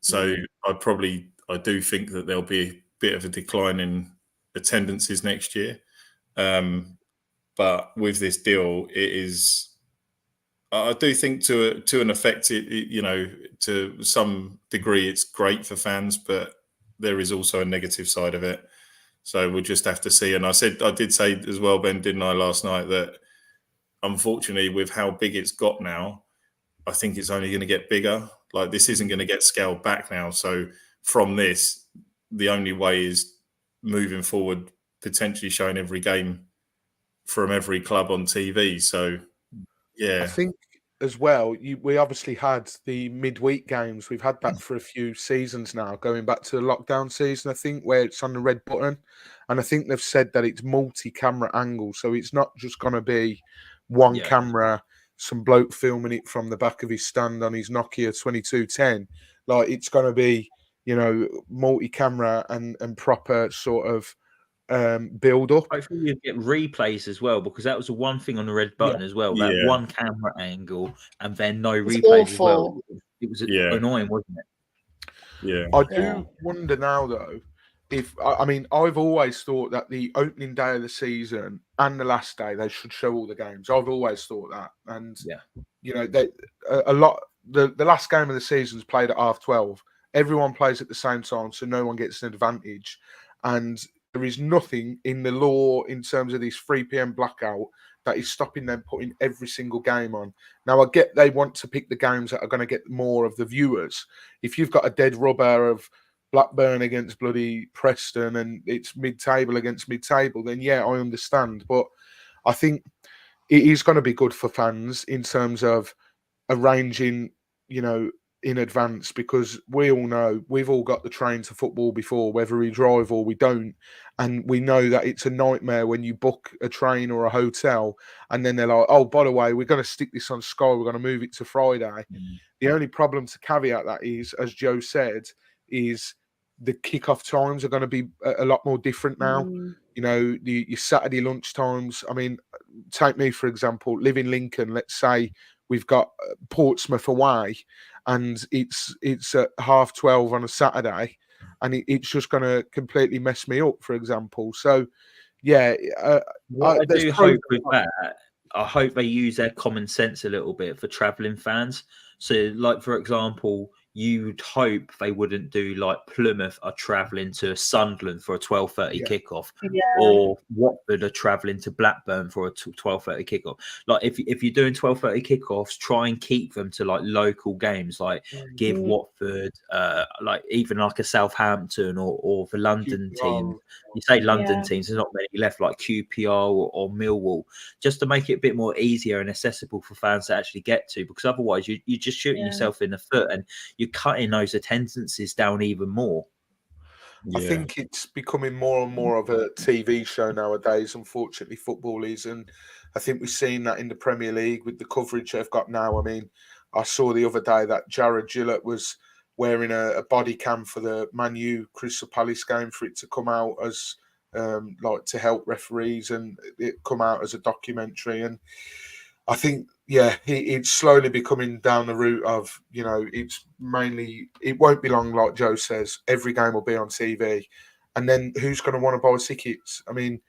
So I do think that there'll be a bit of a decline in attendances next year. But with this deal, it is, I do think to an effect, you know, to some degree, it's great for fans, but there is also a negative side of it. So we'll just have to see. And I did say as well, Ben, didn't I, last night, that unfortunately with how big it's got now, I think it's only going to get bigger. Like, this isn't going to get scaled back now. So from this, the only way is moving forward, potentially showing every game from every club on TV. So, yeah. I think as well, we obviously had the midweek games. We've had that for a few seasons now, going back to the lockdown season, I think, where it's on the red button. And I think they've said that it's multi-camera angle. So it's not just going to be one camera, some bloke filming it from the back of his stand on his Nokia 2210. Like, it's going to be, you know, multi-camera and proper sort of build up. Hopefully you get replays as well, because that was the one thing on the red button as well. That one camera angle and then no replays as well. It was annoying, wasn't it? Yeah. I do wonder now though, if I mean, I've always thought that the opening day of the season and the last day they should show all the games. I've always thought that, and you know, the last game of the season is played at 12:30. Everyone plays at the same time, so no one gets an advantage, and there is nothing in the law in terms of this 3 p.m. blackout that is stopping them putting every single game on. Now, I get they want to pick the games that are going to get more of the viewers. If you've got a dead rubber of Blackburn against bloody Preston and it's mid-table against mid-table, then I understand. But I think it is going to be good for fans in terms of arranging, you know, in advance, because we all know we've all got the train to football before, whether we drive or we don't, and we know that it's a nightmare when you book a train or a hotel and then they're like, oh, by the way, we're going to stick this on Sky, we're going to move it to Friday. The only problem to caveat that is, as Joe said, is the kickoff times are going to be a lot more different now. You know, your Saturday lunch times. I mean, take me for example, live in Lincoln, let's say we've got Portsmouth away and it's at 12:30 on a Saturday, and it's just going to completely mess me up, for example. So, what I do hope with that, I hope they use their common sense a little bit for travelling fans. So, like, for example, you'd hope they wouldn't do like Plymouth are travelling to Sunderland for a 12:30 kickoff, or Watford are travelling to Blackburn for a 12:30 kickoff. Like, if you're doing 12:30 kickoffs, try and keep them to like local games. Like, give Watford, like even like a Southampton or the London team. You say London teams, there's not many left, like QPR or Millwall, just to make it a bit more easier and accessible for fans to actually get to. Because otherwise, you're just shooting yourself in the foot, and you're cutting those attendances down even more. I think it's becoming more and more of a TV show nowadays. Unfortunately, football is, and I think we've seen that in the Premier League with the coverage they've got now. I mean, I saw the other day that Jared Gillett was wearing a body cam for the Man U Crystal Palace game for it to come out as like to help referees, and it come out as a documentary. And I think, it's slowly becoming down the route of, you know, it's mainly, it won't be long, like Joe says, every game will be on TV. And then who's going to want to buy tickets? I mean,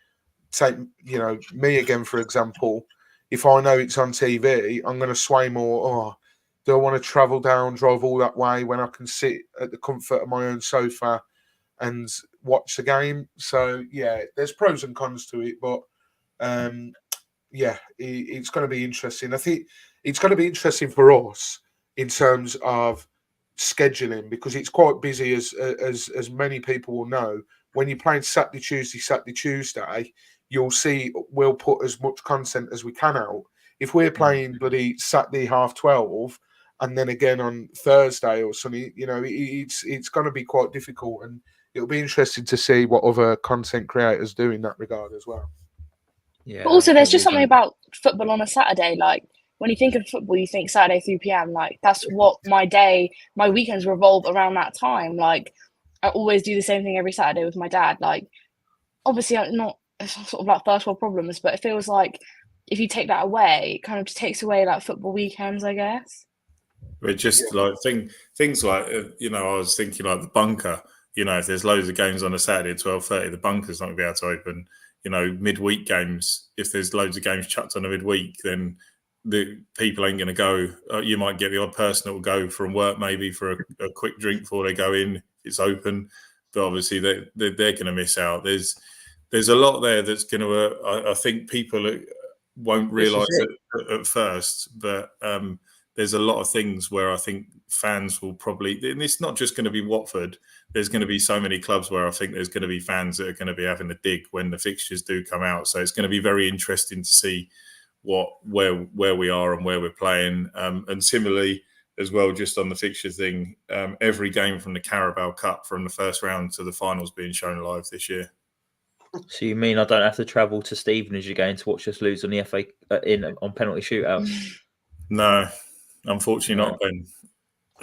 take, you know, me again, for example, if I know it's on TV, I'm going to sway more, do I want to travel down, drive all that way when I can sit at the comfort of my own sofa and watch the game. So yeah, there's pros and cons to it, but yeah, it's going to be interesting. I think it's going to be interesting for us in terms of scheduling, because it's quite busy, as many people will know. When you're playing Saturday, Tuesday, you'll see we'll put as much content as we can out. If we're playing bloody Saturday 12:30 and then again on Thursday or something, it's going to be quite difficult, and it'll be interesting to see what other content creators do in that regard as well. Yeah. But also, there's just something about football on a Saturday. Like, when you think of football, you think Saturday 3 p.m. Like, that's what my weekends revolve around that time. Like, I always do the same thing every Saturday with my dad. Like, obviously, it's sort of like first world problems, but it feels like if you take that away, it kind of just takes away like football weekends, I guess. But just like things like, I was thinking like the bunker, if there's loads of games on a Saturday at 12:30, the bunker's not going to be able to open. Midweek games, if there's loads of games chucked on a midweek, then the people ain't going to go. You might get the odd person that will go from work maybe for a quick drink before they go in. It's open, but obviously they're going to miss out. There's a lot there that's going to. I think people won't realise it at first, but there's a lot of things where I think fans will probably, and it's not just going to be Watford. There's going to be so many clubs where I think there's going to be fans that are going to be having a dig when the fixtures do come out. So it's going to be very interesting to see where we are and where we're playing. And similarly as well, just on the fixture thing, every game from the Carabao Cup from the first round to the finals being shown live this year. So you mean I don't have to travel to Stevenage again to watch us lose on the FA on penalty shootouts? No, unfortunately not, Ben.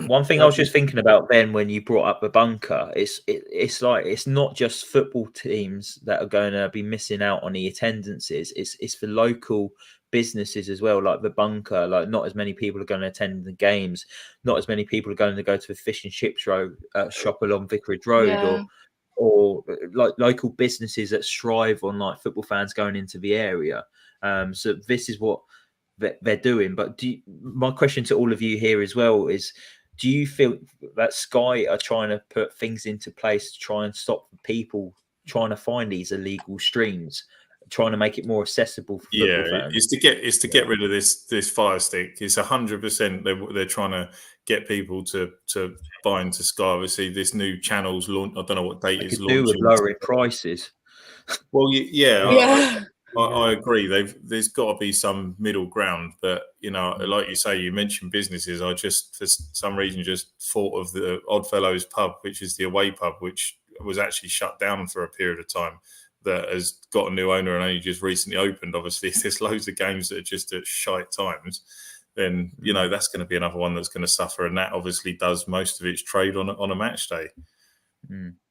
One thing I was just thinking about then when you brought up the bunker, it's like it's not just football teams that are going to be missing out on the attendances. It's for local businesses as well, like the bunker. Like, not as many people are going to attend the games. Not as many people are going to go to the fish and chips shop along Vicarage Road, or like local businesses that strive on like football fans going into the area. So this is what they're doing. But my question to all of you here as well is, do you feel that Sky are trying to put things into place to try and stop people trying to find these illegal streams, trying to make it more accessible for football fans? It's to get rid of this fire stick. It's 100%. They're trying to get people to buy into Sky. Obviously, this new channel's launch. I don't know what date is launching. Do with lowering prices. Well, yeah. I agree. There's got to be some middle ground, but like you say, you mentioned businesses. I just, for some reason, just thought of the Oddfellows pub, which is the away pub, which was actually shut down for a period of time. That has got a new owner and only just recently opened. Obviously, if there's loads of games that are just at shite times, then that's going to be another one that's going to suffer, and that obviously does most of its trade on a match day.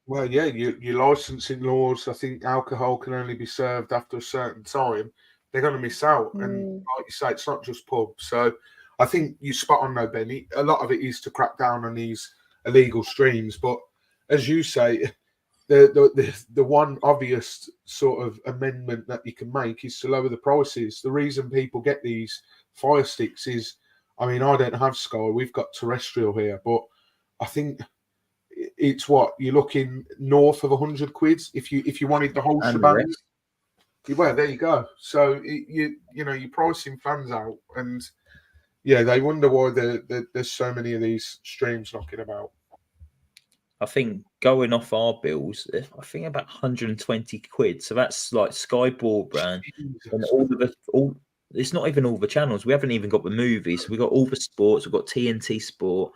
Well, yeah, your licensing laws. I think alcohol can only be served after a certain time. They're going to miss out, and like you say, it's not just pubs. So I think you spot on, though, Benny. A lot of it is to crack down on these illegal streams, but as you say, the one obvious sort of amendment that you can make is to lower the prices. The reason people get these fire sticks is, I mean, I don't have Sky. We've got terrestrial here, but I think it's what you're looking north of £100 if you wanted the whole shebang. Well, there you go. So you're pricing fans out, and yeah, they wonder why there's so many of these streams knocking about. I think going off our bills, I think about £120. So that's like Sky broadband and it's not even all the channels. We haven't even got the movies. So we've got all the sports. We've got TNT Sport.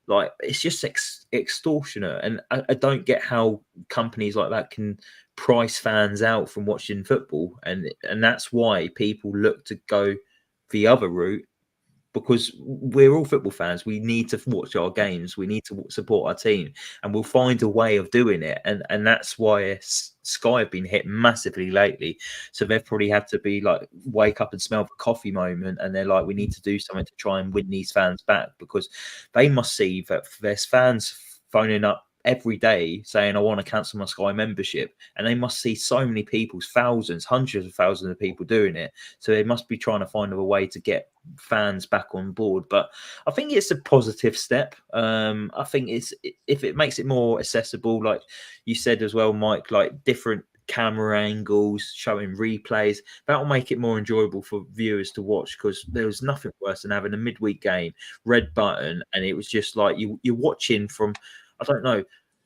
Like, it's just extortionate, and I don't get how companies like that can price fans out from watching football, and that's why people look to go the other route, because we're all football fans. We need to watch our games. We need to support our team, and we'll find a way of doing it. And that's why Sky have been hit massively lately. So they've probably had to be like, wake up and smell the coffee moment. And they're like, we need to do something to try and win these fans back, because they must see that there's fans phoning up every day saying, I want to cancel my Sky membership. And they must see so many people, thousands, hundreds of thousands of people doing it. So they must be trying to find a way to get fans back on board. But I think it's a positive step. I think if it makes it more accessible, like you said as well, Mike, like different camera angles, showing replays, that'll make it more enjoyable for viewers to watch, because there was nothing worse than having a midweek game, red button, and it was just like you're watching from, I don't know,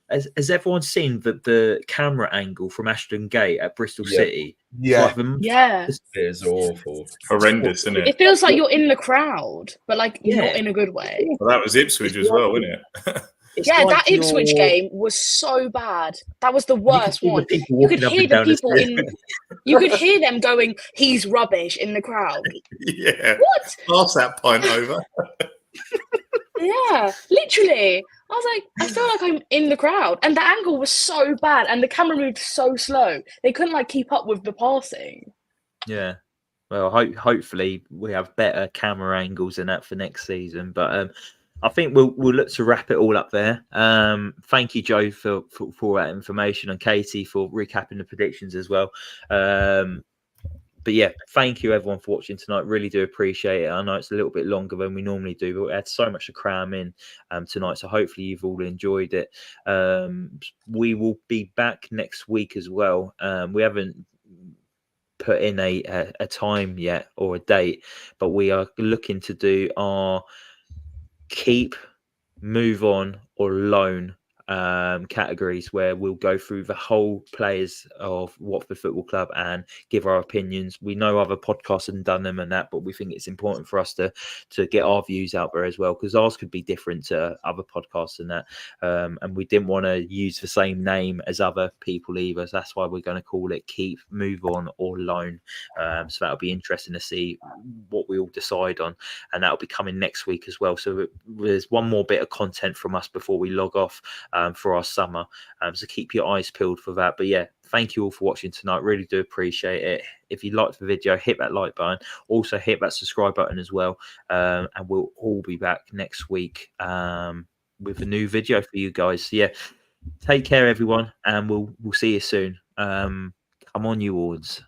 has everyone seen the camera angle from Ashton Gate at Bristol City? Yeah. It's like Yeah. It is awful. Horrendous, isn't it? It feels like you're in the crowd, but like Yeah. not in a good way. Well, that was Ipswich as well, wasn't it? it's Yeah, like that Ipswich you're- game was so bad. That was the you could worst see the one. people You walking could up hear and the down the people stairs. you could hear them going, "He's rubbish" in the crowd. Yeah. What? Pass that pint over. Yeah, literally. I was like, I feel like I'm in the crowd, and the angle was so bad, and the camera moved so slow. They couldn't like keep up with the passing. Yeah. Well, hopefully we have better camera angles than that for next season. But I think we'll look to wrap it all up there. Thank you, Joe, for that information, and Katie for recapping the predictions as well. But yeah, thank you everyone for watching tonight. Really do appreciate it. I know it's a little bit longer than we normally do, but we had so much to cram in tonight. So hopefully you've all enjoyed it. We will be back next week as well. We haven't put in a time yet or a date, but we are looking to do our keep, move on, or loan categories, where we'll go through the whole players of Watford Football Club and give our opinions. We know other podcasts have done them and that, but we think it's important for us to get our views out there as well, because ours could be different to other podcasts and that, and we didn't want to use the same name as other people either. So that's why we're going to call it Keep, Move On, or Loan. So that'll be interesting to see what we all decide on, and that'll be coming next week as well. So there's one more bit of content from us before we log off for our summer, so keep your eyes peeled for that. But yeah, thank you all for watching tonight. Really do appreciate it. If you liked the video, hit that like button, also hit that subscribe button as well, and we'll all be back next week with a new video for you guys. So yeah, take care everyone, and we'll see you soon. Come on, you Wards.